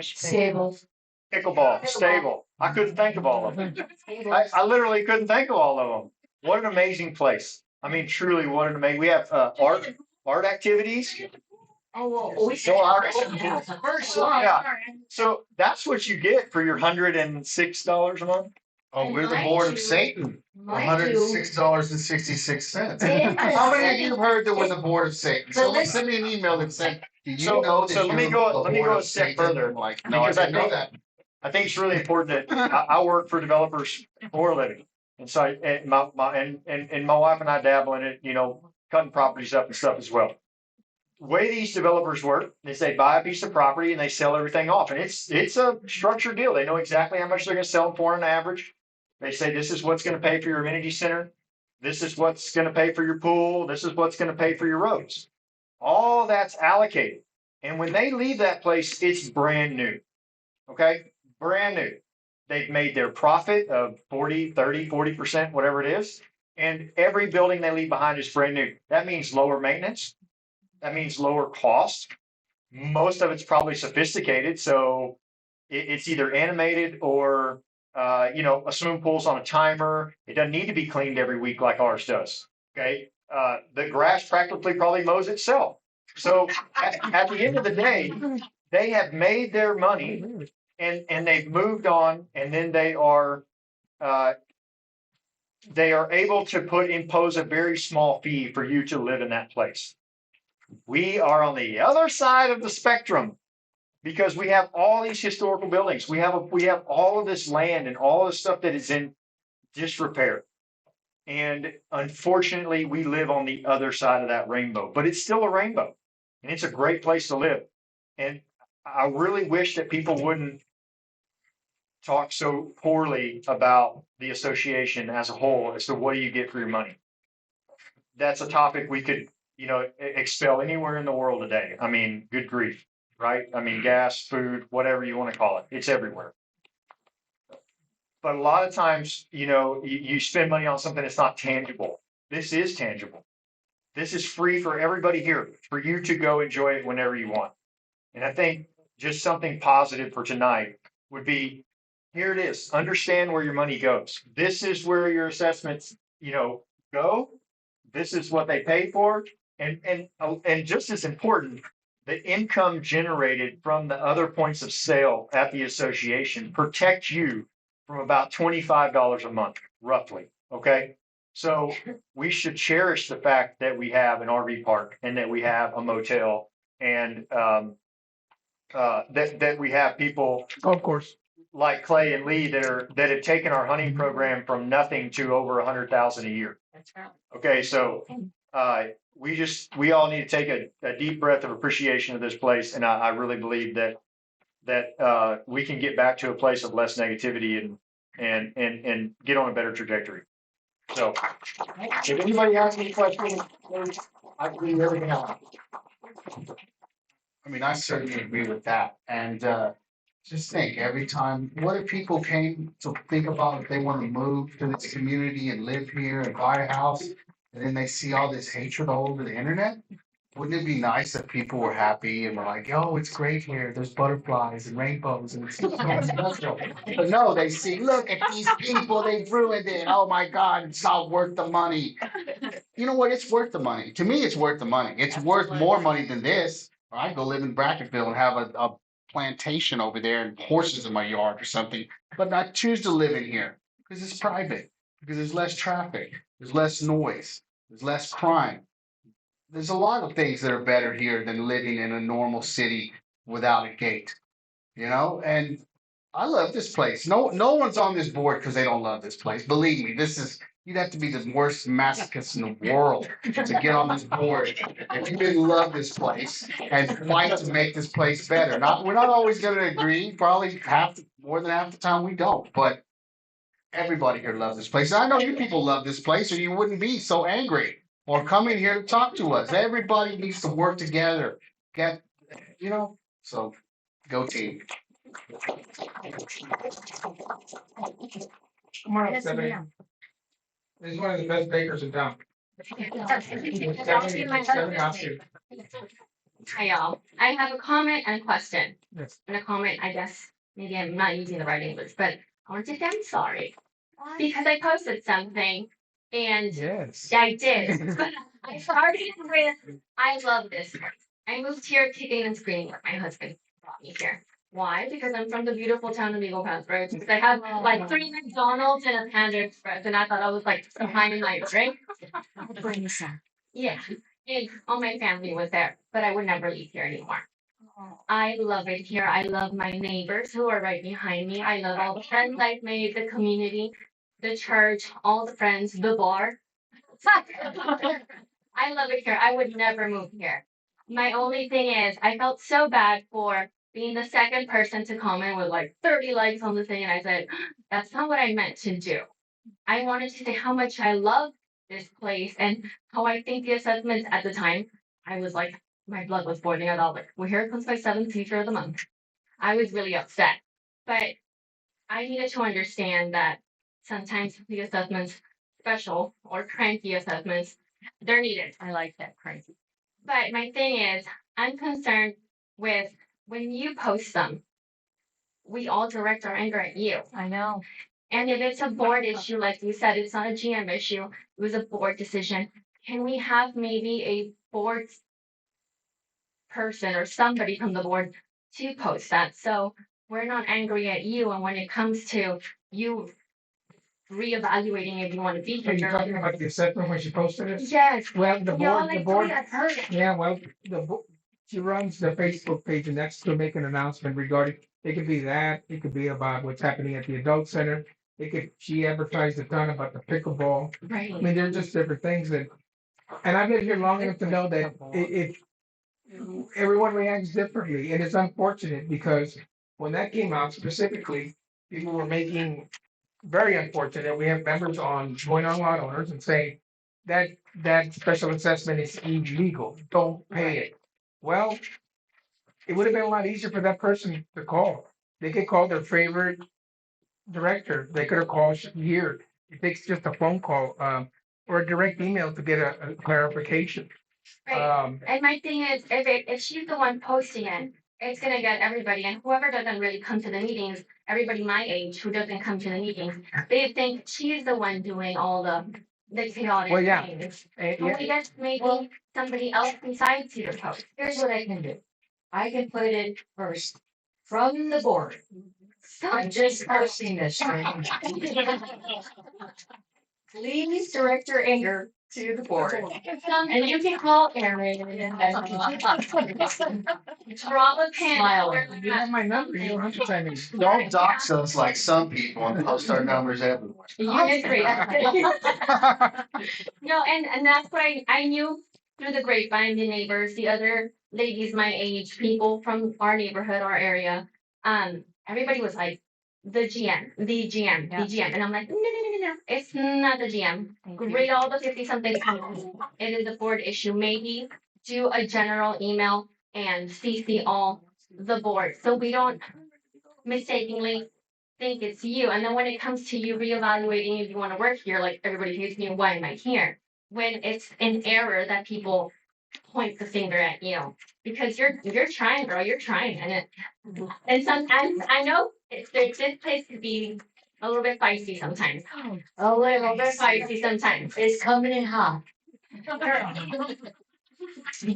Stables. Pickleball, stable. I couldn't think of all of them. I literally couldn't think of all of them. What an amazing place. I mean, truly, what an amazing. We have art activities. So that's what you get for your $106 a month. Oh, we're the board of Satan. $106.66. How many of you have heard that we're the board of Satan? Someone send me an email that said, "Do you know that?" So let me go a step further. Like, no, I didn't know that. I think it's really important that I work for developers for a living. And so my wife and I dabble in it, cutting properties up and stuff as well. The way these developers work is they buy a piece of property and they sell everything off. And it's a structured deal. They know exactly how much they're going to sell them for on average. They say, this is what's going to pay for your amenity center. This is what's going to pay for your pool. This is what's going to pay for your roads. All that's allocated. And when they leave that place, it's brand new. Okay? Brand new. They've made their profit of 40, 30, 40%, whatever it is. And every building they leave behind is brand new. That means lower maintenance. That means lower cost. Most of it's probably sophisticated. So it's either animated or, a swimming pool's on a timer. It doesn't need to be cleaned every week like ours does. Okay. The grass practically probably mows itself. So at the end of the day, they have made their money and they've moved on, and then they are able to impose a very small fee for you to live in that place. We are on the other side of the spectrum because we have all these historical buildings. We have all of this land and all of the stuff that is in disrepair. And unfortunately, we live on the other side of that rainbow, but it's still a rainbow and it's a great place to live. And I really wish that people wouldn't talk so poorly about the association as a whole as to what do you get for your money. That's a topic we could, expel anywhere in the world today. I mean, good grief, right? I mean, gas, food, whatever you want to call it, it's everywhere. But a lot of times, you spend money on something that's not tangible. This is tangible. This is free for everybody here, for you to go enjoy it whenever you want. And I think just something positive for tonight would be, here it is. Understand where your money goes. This is where your assessments, go. This is what they pay for. And just as important, the income generated from the other points of sale at the association protect you from about $25 a month, roughly. Okay. So we should cherish the fact that we have an RV park and that we have a motel and that we have people Of course. like Clay and Lee that have taken our hunting program from nothing to over 100,000 a year. That's right. Okay, so we all need to take a deep breath of appreciation of this place, and I really believe that we can get back to a place of less negativity and get on a better trajectory. So, if anybody has any questions, I believe everything else. I mean, I certainly agree with that. And just think, every time, what if people came to think about if they want to move to this community and live here and buy a house, and then they see all this hatred all over the internet? Wouldn't it be nice if people were happy and were like, "Oh, it's great here. There's butterflies and rainbows and it's so special." But no, they see, look at these people, they've ruined it. Oh my God, it's not worth the money. You know what? It's worth the money. To me, it's worth the money. It's worth more money than this. Or I'd go live in Bracketville and have a plantation over there and horses in my yard or something. But I choose to live in here because it's private, because there's less traffic, there's less noise, there's less crime. There's a lot of things that are better here than living in a normal city without a gate, and I love this place. No one's on this board because they don't love this place. Believe me, you'd have to be the worst masochist in the world to get on this board if you didn't love this place and fight to make this place better. We're not always going to agree. Probably more than half the time we don't, but everybody here loves this place. I know you people love this place, or you wouldn't be so angry or coming here to talk to us. Everybody needs to work together. So go team. Come on up, Yes, Stephanie. ma'am. This is one of the best bakers in town. Stephanie Oscar. Hi, y'all. I have a comment and a question. Yes. And a comment, I guess, maybe I'm not using the right English, but I want to say I'm sorry. Because I posted something and Yes. I did. But I started with, I love this place. I moved here kicking and screaming with my husband brought me here. Why? Because I'm from the beautiful town of Eagle Pass Road. Because I have like 3 McDonald's and a Panda Express, and I thought I was like behind my drink. Bring this up. Yeah, and all my family was there, but I would never leave here anymore. I love it here. I love my neighbors who are right behind me. I love all the friends I've made, the community, the church, all the friends, the bar. I love it here. I would never move here. My only thing is, I felt so bad for being the second person to comment with like 30 likes on the thing, and I said, that's not what I meant to do. I wanted to say how much I love this place and how I think the assessments at the time, I was like, my blood was boiling. I was like, well, here comes my 7th teacher of the month. I was really upset. But I needed to understand that sometimes the assessments, special or cranky assessments, they're needed. I like that crazy. But my thing is, I'm concerned with when you post them, we all direct our anger at you. I know. And if it's a board issue, like you said, it's not a GM issue, it was a board decision. Can we have maybe a board person or somebody from the board to post that? So we're not angry at you. And when it comes to you reevaluating if you want to be Are here, you you're talking like, about the assessment when she posted it? yes. Well, the Y'all board, the like board, me, I've heard it. yeah, well, she runs the Facebook page and that's to make an announcement regarding, it could be that, it could be about what's happening at the adult center. She advertised a ton about the pickleball. Right. I mean, they're just different things and I've been here long enough to know that everyone reacts differently and it's unfortunate because when that came out specifically, people were making very unfortunate. We have members going on lot owners and saying that special assessment is illegal. Don't pay it. Well, it would have been a lot easier for that person to call. They could call their favorite director. They could have called here. It takes just a phone call, or a direct email to get a clarification. Right. And my thing is, if she's the one posting it, it's gonna get everybody, and whoever doesn't really come to the meetings, everybody my age who doesn't come to the meetings, they think she's the one doing all the chaotic Well, yeah. things. And Can we get maybe somebody else besides you to post? Here's what I can do. I can put it first from the board. I'm just posting this. Right? Please direct your anger to the board. And you can call Aaron and Draw a pin. Smile. you have my number. You don't have to send me. Don't dox us like some people and post our numbers everywhere. Unit 3. No, and that's what I knew through the grapevine, the neighbors, the other ladies my age, people from our neighborhood, our area. Everybody was like, the GM, the GM, the GM. And I'm like, no, it's not the GM. Grade all the 50-something. It is a board issue. Maybe do a general email and CC all the board so we don't mistakenly think it's you. And then when it comes to you reevaluating if you want to work here, like everybody hates me, why am I here? When it's an error that people point the finger at you. Because you're trying, girl, you're trying. And sometimes I know this place could be a little bit feisty sometimes. A little bit feisty sometimes. It's coming in hot.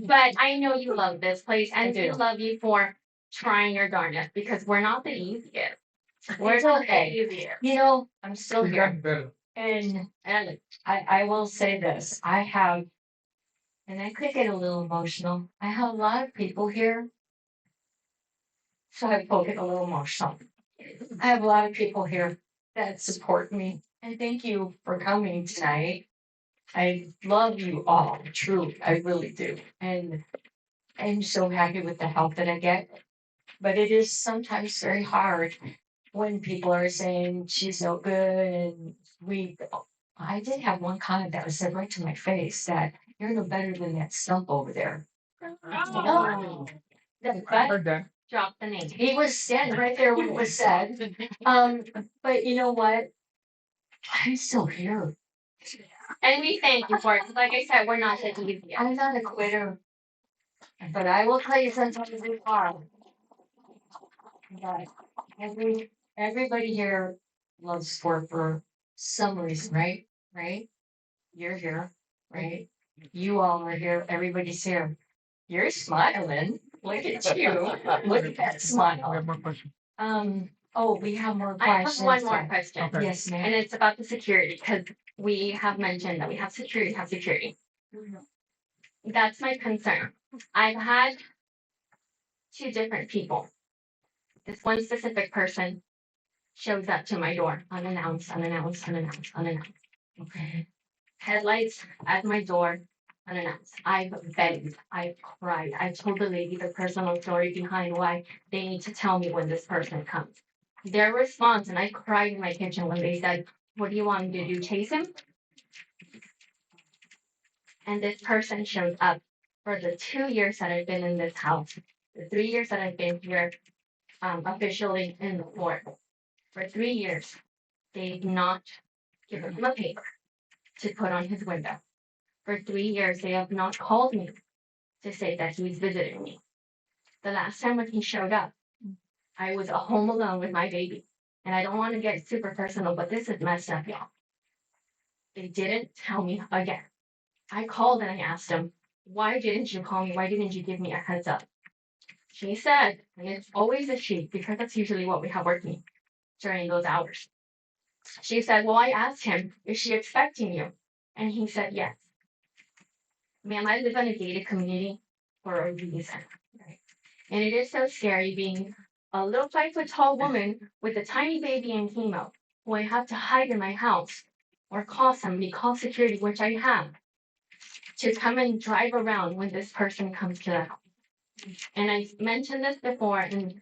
But I know you love this place and I we do. love you for trying your darndest because we're not the easiest. We're It's not the okay. easiest. You know, I'm still We've here. gotten better. And I will say this, I have, and I could get a little emotional. I have a lot of people here. So I will get a little emotional. I have a lot of people here that support me. And thank you for coming tonight. I love you all, truly, I really do. And I'm so happy with the help that I get. But it is sometimes very hard when people are saying she's no good and I did have one comment that was said right to my face that you're no better than that stump over there. Oh. I But heard that. Drop the name. he was standing right there when it was said. But you know what? I'm still here. And we thank you for it. 'Cause like I said, we're not the easiest. I'm not a quitter. But I will tell you sometimes it's hard. But everybody here loves sport for some reason, right? Right? You're here, right? You all are here. Everybody's here. You're smiling. Look at you. Look at that We smile. have more questions. Oh, we have more I have questions. one more question. Okay. Yes, ma'am. And it's about the security, because we have mentioned that we have security. That's my concern. I've had 2 different people. This one specific person shows up to my door unannounced. Okay. Headlights at my door, unannounced. I've begged, I've cried, I told the lady the personal story behind why they need to tell me when this person comes. Their response, and I cried in my kitchen when they said, "What do you want me to do, chase him?" And this person shows up for the 2 years that I've been in this house, the 3 years that I've been here, officially in the court. For 3 years, they've not given him a paper to put on his window. For 3 years, they have not called me to say that he's visiting me. The last time when he showed up, I was home alone with my baby. And I don't want to get super personal, but this is messed up, y'all. They didn't tell me again. I called and I asked him, "Why didn't you call me? Why didn't you give me a heads up?" She said, and it's always a she, because that's usually what we have working during those hours. She said, "Well, I asked him, is she expecting you?" And he said, "Yes." Ma'am, I live in a gated community for a reason. Right? And it is so scary being a little 5-foot tall woman with a tiny baby in chemo who I have to hide in my house or call somebody, call security, which I have, to come and drive around when this person comes to the house. And I mentioned this before, and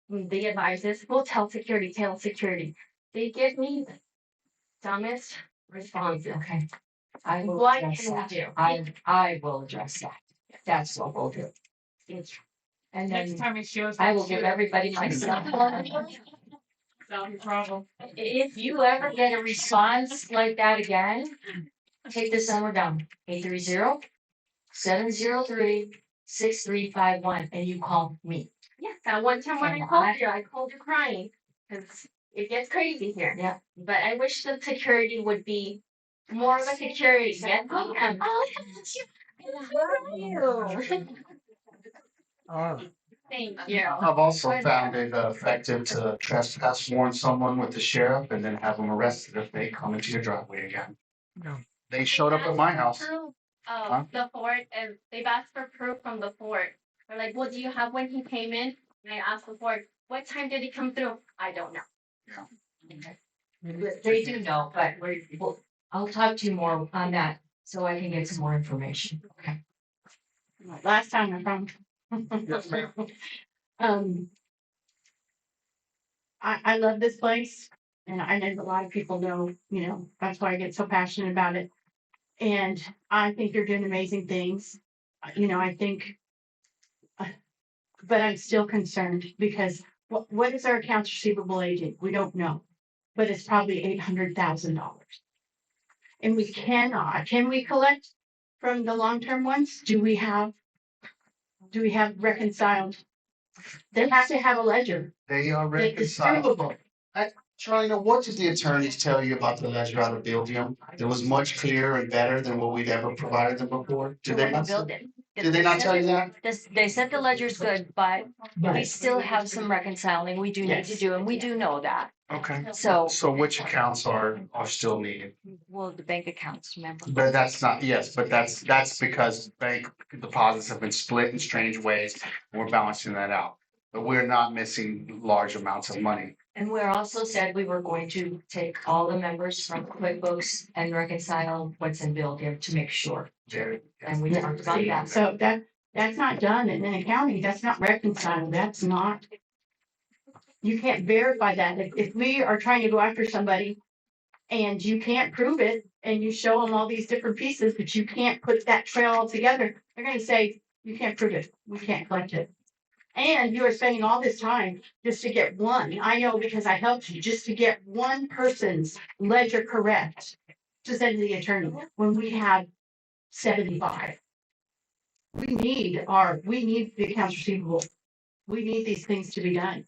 the advisors, hotel security, tail security. They give me the dumbest responses. Okay. I will What address can we that. do? I will address that. That's what we'll do. And Next then time he shows. I up, will give shoot. everybody my cell phone. Not your problem. If you ever get a response like that again, take this number down, 830-703-6351, and you call me. Yeah, that one time when And I called you crying, because it gets crazy here. Yeah. But I wish the security would be more of a security. Yes, I am. Oh, that's you. I love you. Thank you. I've also found it effective to trespass warn someone with the sheriff and then have them arrested if they come into your driveway again. No. They showed up at my house. Proof Huh? of the fort, and they've asked for proof from the fort. They're like, well, do you have when he came in? And I asked the fort, what time did he come through? I don't know. They do know, but I'll talk to you more on that, so I can get some more information. Okay. Last time I found. Yes, ma'am. I love this place and I know a lot of people know, that's why I get so passionate about it. And I think you're doing amazing things. I think, but I'm still concerned because what is our accounts receivable agent? We don't know, but it's probably $800,000. And can we collect from the long-term ones? Do we have reconciled? They have to have a ledger. They are That is reconciled. provable. Charlene, what did the attorneys tell you about the ledger out of Belgium? It was much clearer and better than what we'd ever provided them before. Did they not? Did they not tell you that? They said the ledger's good, but we Right. still have some reconciling we do need to Yes. do, and we do know that. Okay. So, So which accounts are still needed? well, the bank accounts, remember? But that's not, yes, but that's because bank deposits have been split in strange ways. And we're balancing that out. But we're not missing large amounts of money. And we also said we were going to take all the members from QuickBooks and reconcile what's in bill here to make sure. And we talked about See, that. so that's not done in accounting, that's not reconciled, that's not. You can't verify that. If we are trying to go after somebody and you can't prove it and you show them all these different pieces, but you can't put that trail all together, they're gonna say, you can't prove it, we can't collect it. And you are spending all this time just to get one. I know because I helped you, just to get one person's ledger correct to send to the attorney when we had 75. We need the accounts receivable. We need these things to be done.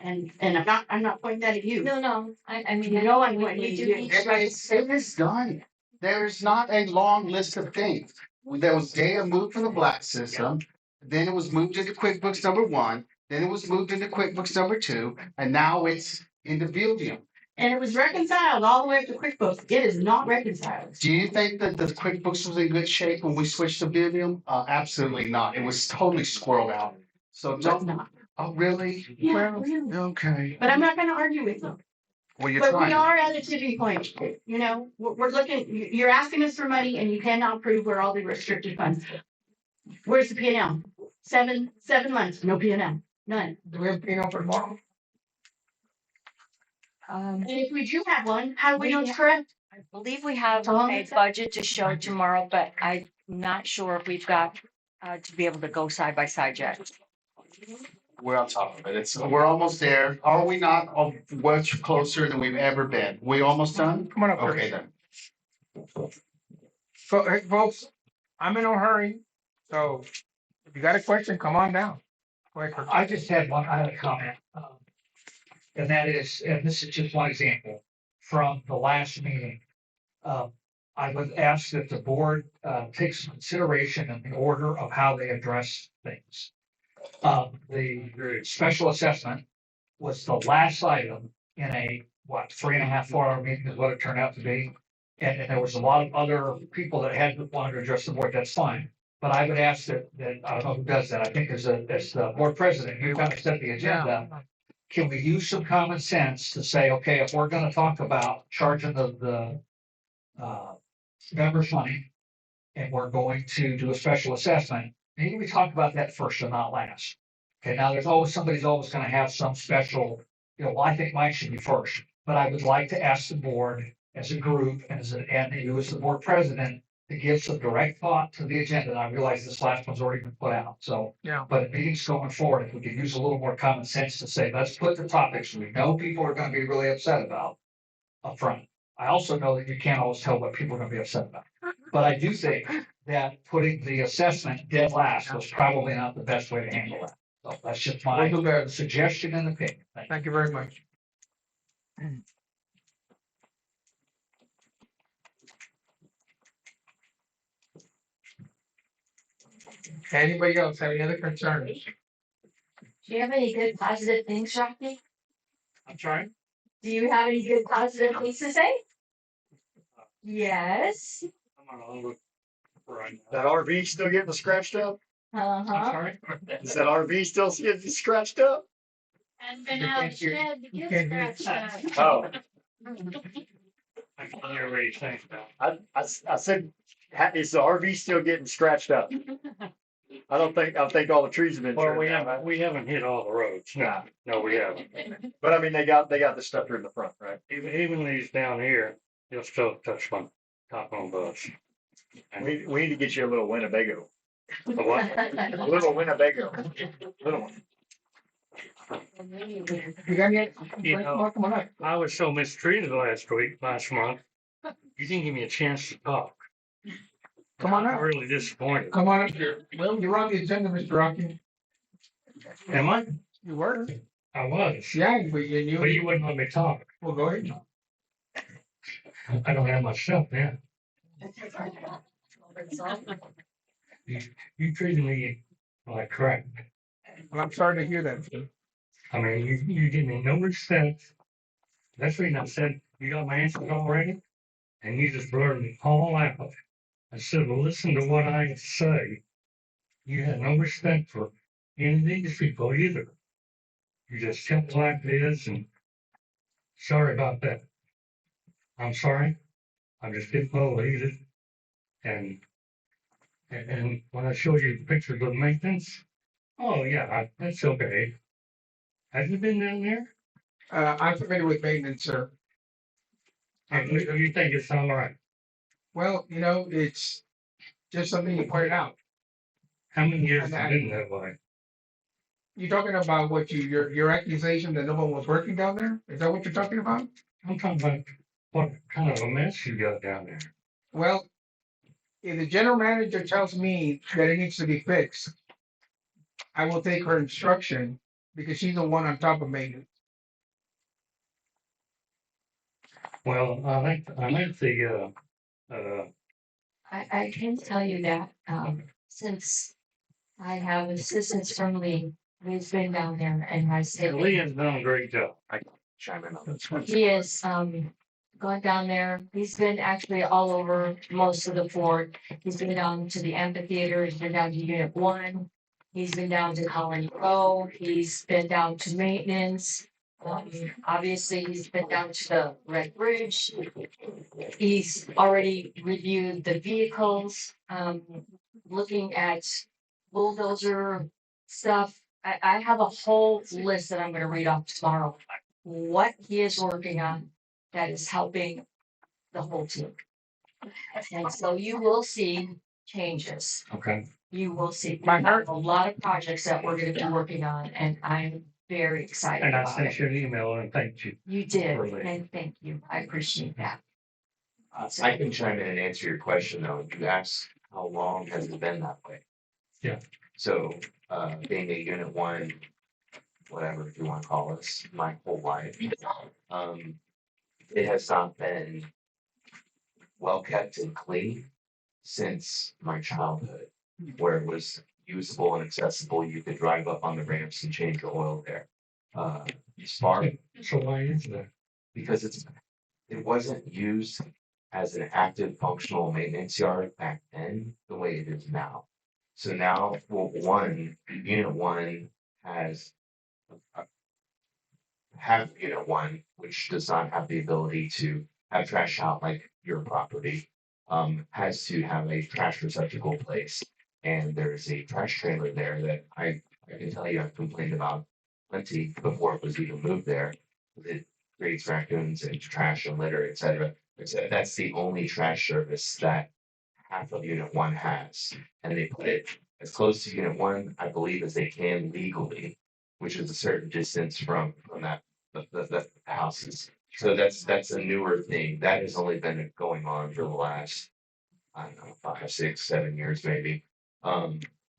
And I'm not pointing that at you. No, I mean. You know I'm we- going we to do do. need It is done. There's not a long list of things. There was data moved from the Black system, then it was moved into QuickBooks #1, then it was moved into QuickBooks #2, and now it's into Buildium. And it was reconciled all the way up to QuickBooks. It is not reconciled. Do you think that the QuickBooks was in good shape when we switched to Buildium? Absolutely not. It was totally squirreled out. So It's don't, not. oh, really? Yeah, really. Okay. But I'm not gonna argue with you. Well, you're But we trying. are at a tipping point, we're looking, you're asking us for money and you cannot prove where all the restricted funds. Where's the P and L? 7 months, no P and L, none. Do we have P&L for tomorrow? And if we do have one, how do we know it's correct? I believe we have How long a is that? budget to show tomorrow, but I'm not sure if we've got, to be able to go side by side yet. We're on top of it. We're almost there. Are we not? Oh, much closer than we've ever been. We almost done? Come on up, Okay, Chris. then. So, hey, folks, I'm in no hurry, so if you got a question, come on down. Go ahead, Chris. I had a comment. And that is, and this is just one example from the last meeting. I would ask that the board takes consideration in the order of how they address things. The special assessment was the last item in a, 3.5, 4 hour meeting is what it turned out to be. And there was a lot of other people that had wanted to address the board, that's fine. But I would ask that, I don't know who does that, I think as the board president, you kind of set the agenda. Can we use some common sense to say, okay, if we're gonna talk about charging the members money and we're going to do a special assessment, maybe we talk about that first and not last. Okay, now somebody's always gonna have some special, well, I think mine should be first, but I would like to ask the board as a group and and you as the board president to give some direct thought to the agenda. And I realize this last one's already been put out, so. Yeah. But at meetings going forward, if we could use a little more common sense to say, let's put the topics we know people are gonna be really upset about up front. I also know that you can't always tell what people are gonna be upset about. But I do think that putting the assessment dead last was probably not the best way to handle that. So that's just my We'll do better. suggestion and opinion. Thank you. Thank you very much. Anybody else have any other concerns? Do you have any good positive things, Rocky? I'm sorry? Do you have any good positive things to say? Yes. That RV still getting scratched up? I'm Uh-huh. sorry? Is that RV still getting scratched up? And been You out can't hear- shed to you get can't hear. scratched Oh, I can hear what you're saying now. I said, is the RV still getting scratched up? I think all the trees have been trimmed down, right? we haven't hit all the roads. No, we haven't. But I mean, they got the stuff in the front, right? Even these down here, you'll still touch my top on those. We need to get you a little Winnebago, a You little Winnebago, little one. You got any? You know, Come on up. I was so mistreated last month. You didn't give me a chance to talk. Come on I'm up. really disappointed. Come on up here. Well, you're on the agenda, Mr. Rocky. Am I? You were? I was. Yeah, but But you wouldn't let me talk. well, go ahead. I don't have my stuff now. You treated me like crap. Well, I'm sorry to hear that, sir. I mean, you give me no respect. That's the reason I said, you got my answers already? And you just blurted me all out. Instead of listen to what I say, you had no respect for any of these people either. You just kept like this and sorry about that. I'm sorry. I'm just getting a little heated. And when I show you pictures of maintenance, oh yeah, that's okay. Have you been down there? I'm familiar with maintenance, sir. And you think it's all right? Well, it's just something you pointed out. How many years have you been that way? You're talking about what your accusation that no one was working down there? Is that what you're talking about? I'm talking about what kind of a mess you got down there. Well, if the general manager tells me that it needs to be fixed, I will take her instruction because she's the one on top of maintenance. Well, I like the I can tell you that, since I have assistance from Lee, who's been down there and has taken. Lee has done a great job. Chime in on this one. He has, gone down there. He's been actually all over most of the fort. He's been down to the amphitheater. He's been down to Unit 1. He's been down to Colony Row. He's been down to maintenance. Obviously, he's been down to the Red Bridge. He's already reviewed the vehicles, looking at bulldozer stuff. I have a whole list that I'm gonna read off tomorrow. What he is working on that is helping the whole team. And so you will see changes. Okay. You will see. We My have heart- a lot of projects that we're gonna be working on, and I'm very excited And I about sent it. you an email and thanked you. You did, Really. and thank you. I appreciate that. I can chime in and answer your question though. You asked how long has it been that way? Yeah. So, being a unit 1, whatever you want to call us, my whole life. It has not been well kept and clean since my childhood, where it was usable and accessible. You could drive up on the ramps and change the oil there. As far So why is that? because it wasn't used as an active functional maintenance yard back then the way it is now. So now, well, unit one has unit 1, which does not have the ability to have trash out like your property, has to have a trash receptacle place. And there's a trash trailer there that I I can tell you I've complained about plenty before it was even moved there. It creates raccoons and trash and litter, et cetera. Except that's the only trash service that half of Unit One has. And they put it as close to Unit One, I believe, as they can legally, which is a certain distance from that, the houses. So that's a newer thing. That has only been going on for the last, I don't know, 5, 6, 7 years maybe.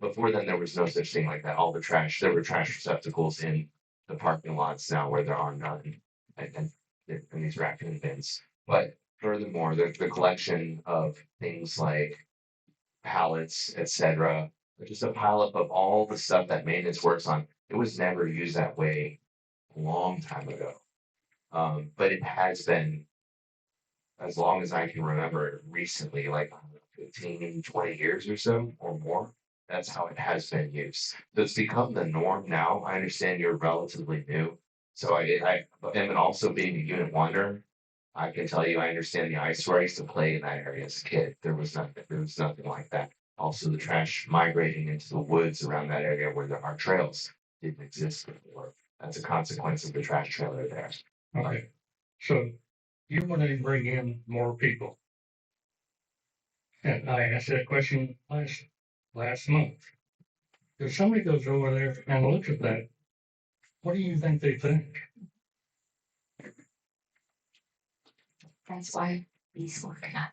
Before then, there was no such thing like that. All the trash, there were trash receptacles in the parking lots now where there are none. And these raccoon bins. But furthermore, the collection of things like pallets, etc. Just a pileup of all the stuff that maintenance works on. It was never used that way a long time ago. But it has been as long as I can remember recently, like 15, 20 years or so or more. That's how it has been used. So it's become the norm now. I understand you're relatively new. So and also being a unit wonder, I can tell you, I understand the ice where I used to play in that area as a kid. There was nothing like that. Also, the trash migrating into the woods around that area where there are trails didn't exist before. That's a consequence of the trash trailer there. Okay, so you want to bring in more people. And I asked that question last month. If somebody goes over there and looks at that, what do you think they think? That's why he's working on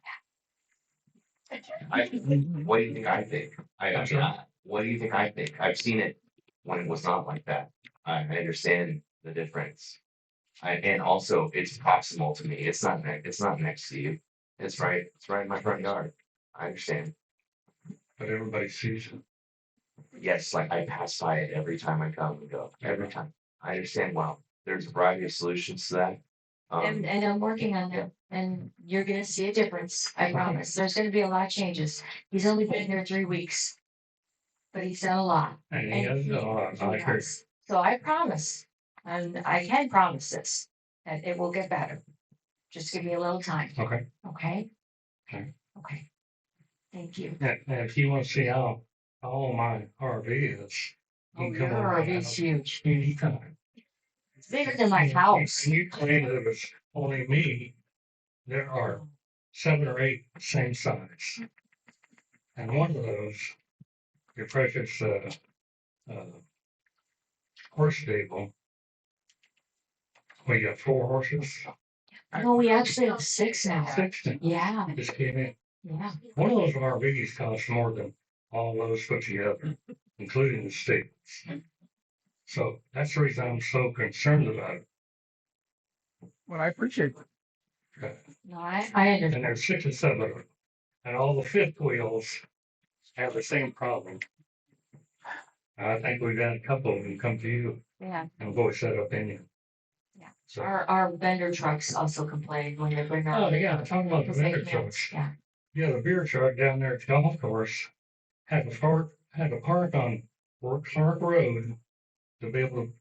What do you think I think? I'm sorry? What do you think I think? I've seen it when it was not like that. I understand the difference. And also it's proximal to me. It's not next to you. It's right in my front yard. I understand. But everybody sees it. Yes, like I pass by it every time I come and go, every time. I understand well. There's a variety of solutions to that. And I'm working on it, and you're gonna see a difference, I promise. There's gonna be a lot of changes. He's only been here 3 weeks. But he's done a lot. And he has, I agree. Yes. So I promise, and I can promise this, that it will get better. Just give me a little time, Okay, okay? Okay. Okay. Thank you. and if you want to see how my RV is. Oh, you your come over RV is huge. anytime. It's bigger than my house. And you claim that it was only me, there are 7 or 8 same size. And one of those, your precious, horse stable. We got 4 horses. No, we actually have 6 now. 6 now. Yeah, Just came in. yeah. One of those RVs costs more than all those put together, including the stables. So that's the reason I'm so concerned about it. Well, I appreciate it. No, I And understand. there's 6 or 7 of them. And all the fifth wheels have the same problem. I think we've had a couple of them come to you Yeah, and voice that opinion. Yeah. So, our vendor trucks also complain when they bring out. oh, yeah, talking about the because they vendor can't- trucks. Yeah, Yeah, the beer truck down there at the golf course had to park on Clark Road to be able to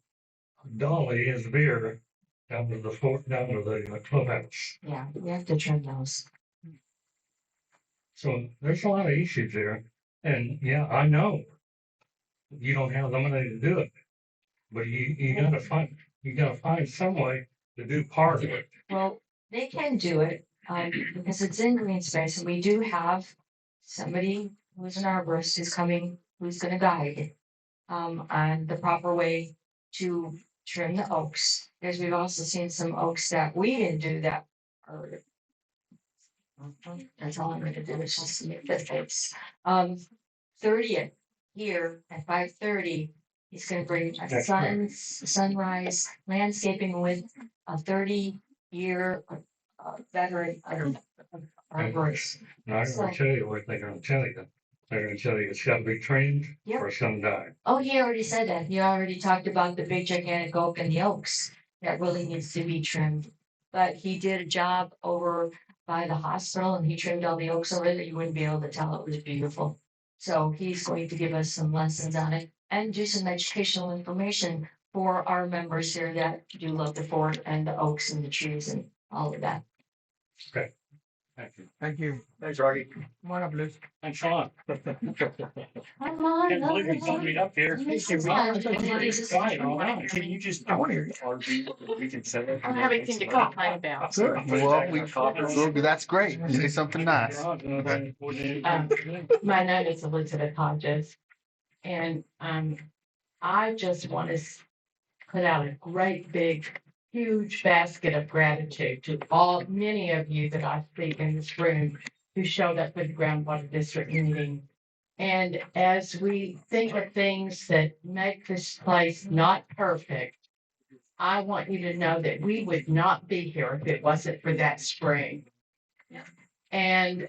dolly his beer down to the clubhouse. yeah, we have to trim those. So there's a lot of issues there. And yeah, I know you don't have the money to do it, but you gotta find some way to do part of it. Well, they can do it, because it's in green space and we do have somebody who's an arborist who's coming, who's gonna guide. On the proper way to trim the oaks, because we've also seen some oaks that we didn't do that are. That's all I'm gonna do is just make the face. 30th here at 5:30. He's gonna bring a That's right. sunrise landscaping with a 30-year veteran arborist. And I'm gonna tell you what they're gonna tell you. They're gonna tell you it's gotta be trained Yep. or it's gonna die. Oh, he already said that. He already talked about the big gigantic oak and the oaks that really needs to be trimmed. But he did a job over by the hospital and he trimmed all the oaks over there. You wouldn't be able to tell it was beautiful. So he's going to give us some lessons on it and do some educational information for our members here that do love the fort and the oaks and the trees and all of that. Okay. Thank you. Thanks, Rocky. Come on up, Liz. Thanks, Sean. Can't Can't believe you put me up here. Can you just? I want to hear you. We can send it. I don't have anything to complain about. Well, that's great. Say something nice. My name is Elizabeth Hodges. And, I just want to put out a great big, huge basket of gratitude to many of you that I see in this room who showed up for the groundwater district meeting. And as we think of things that make this place not perfect, I want you to know that we would not be here if it wasn't for that spring. And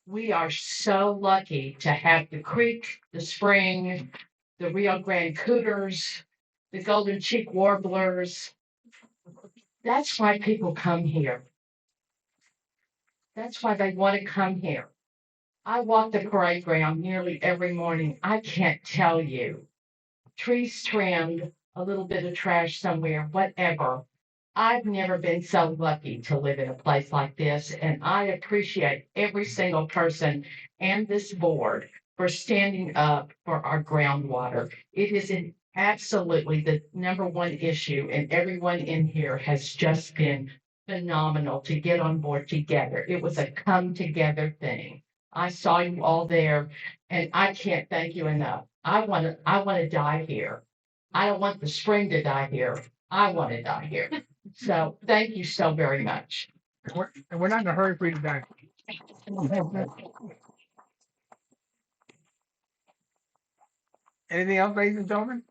we are so lucky to have the creek, the spring, the Rio Grande Cooters, the Golden Cheek Warblers. That's why people come here. That's why they want to come here. I walk the parade ground nearly every morning. I can't tell you. Trees trimmed, a little bit of trash somewhere, whatever. I've never been so lucky to live in a place like this, and I appreciate every single person and this board for standing up for our groundwater. It is absolutely the number one issue, and everyone in here has just been phenomenal to get on board together. It was a come together thing. I saw you all there, and I can't thank you enough. I want to die here. I don't want the spring to die here. I want to die here. So thank you so very much. And we're not in a hurry for you to die. Anything else, ladies and gentlemen?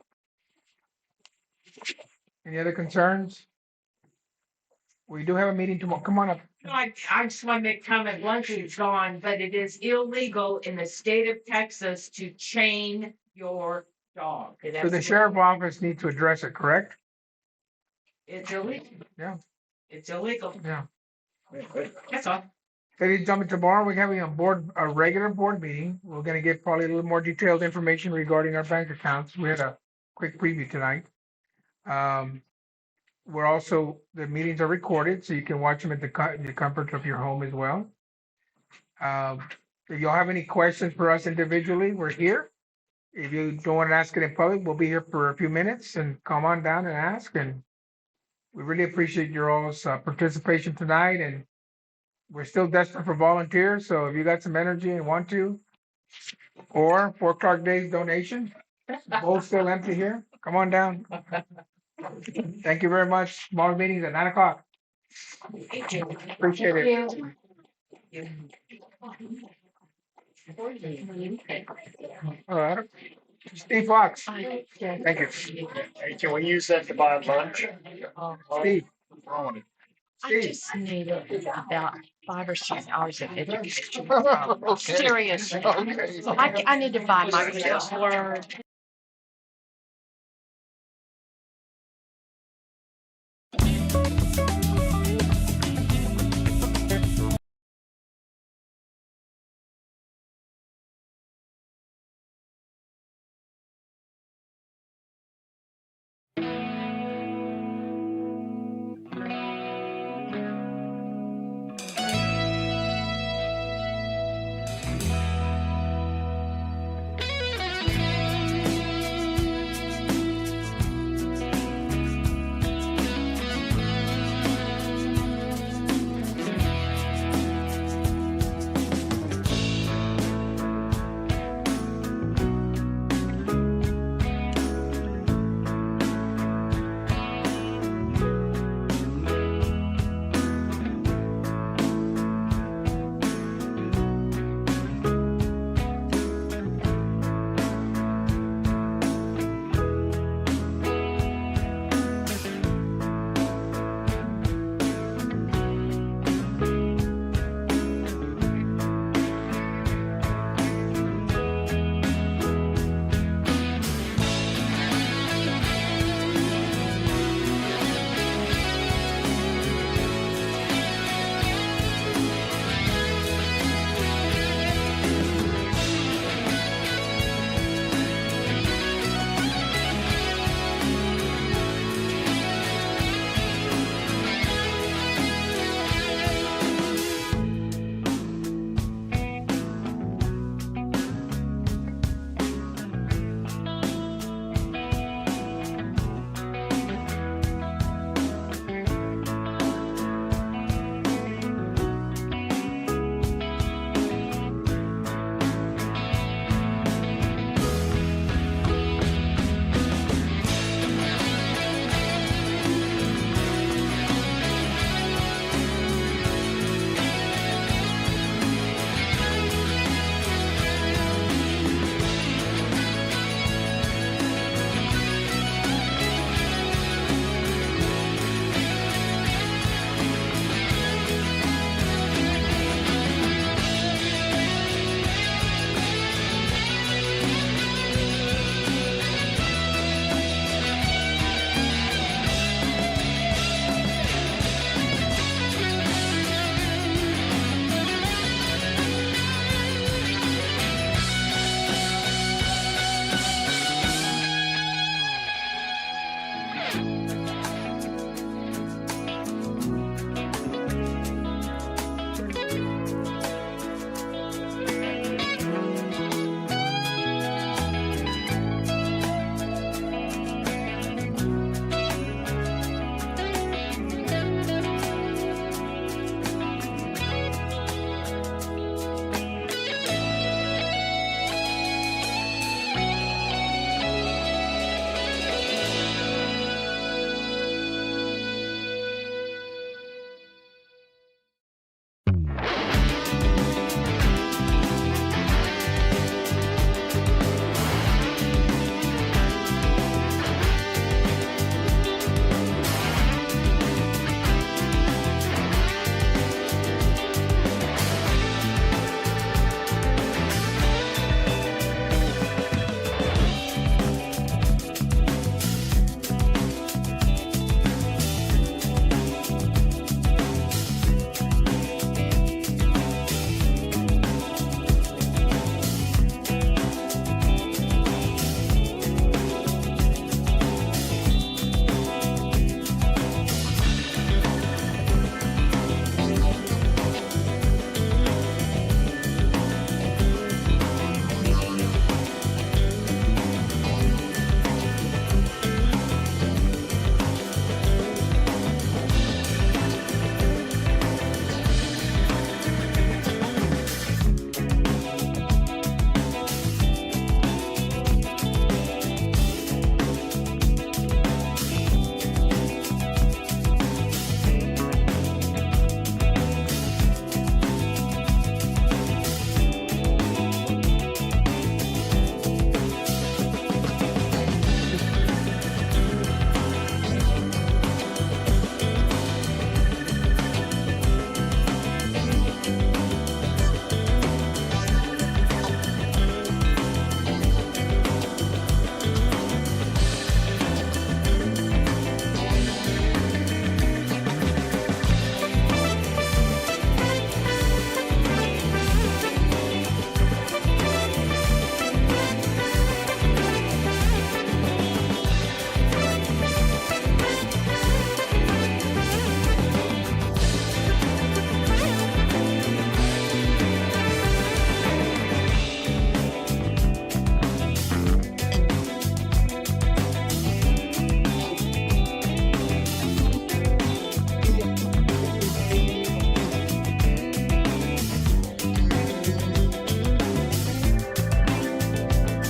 Any other concerns? We do have a meeting tomorrow. Come on up. I just want to make comment, Lundy's gone, but it is illegal in the state of Texas to chain your dog. So the sheriff office needs to address it, correct? It's illegal. Yeah. It's illegal. Yeah. That's all. Ladies and gentlemen, tomorrow we're having a regular board meeting. We're gonna get probably a little more detailed information regarding our bank accounts. We had a quick preview tonight. The meetings are recorded, so you can watch them at the comfort of your home as well. If y'all have any questions for us individually, we're here. If you don't want to ask it in public, we'll be here for a few minutes and come on down and ask. And we really appreciate your all's participation tonight. And we're still desperate for volunteers. So if you got some energy and want to, or 4 Clark Days donation, bowl's still empty here. Come on down. Thank you very much. Tomorrow meeting's at 9 o'clock. Appreciate it. All right. Steve Fox. Thank you. Hey, can we use that to buy lunch? Steve. I just need about 5 or 6 hours of education. Okay. Seriously. Okay. I need to buy my first word.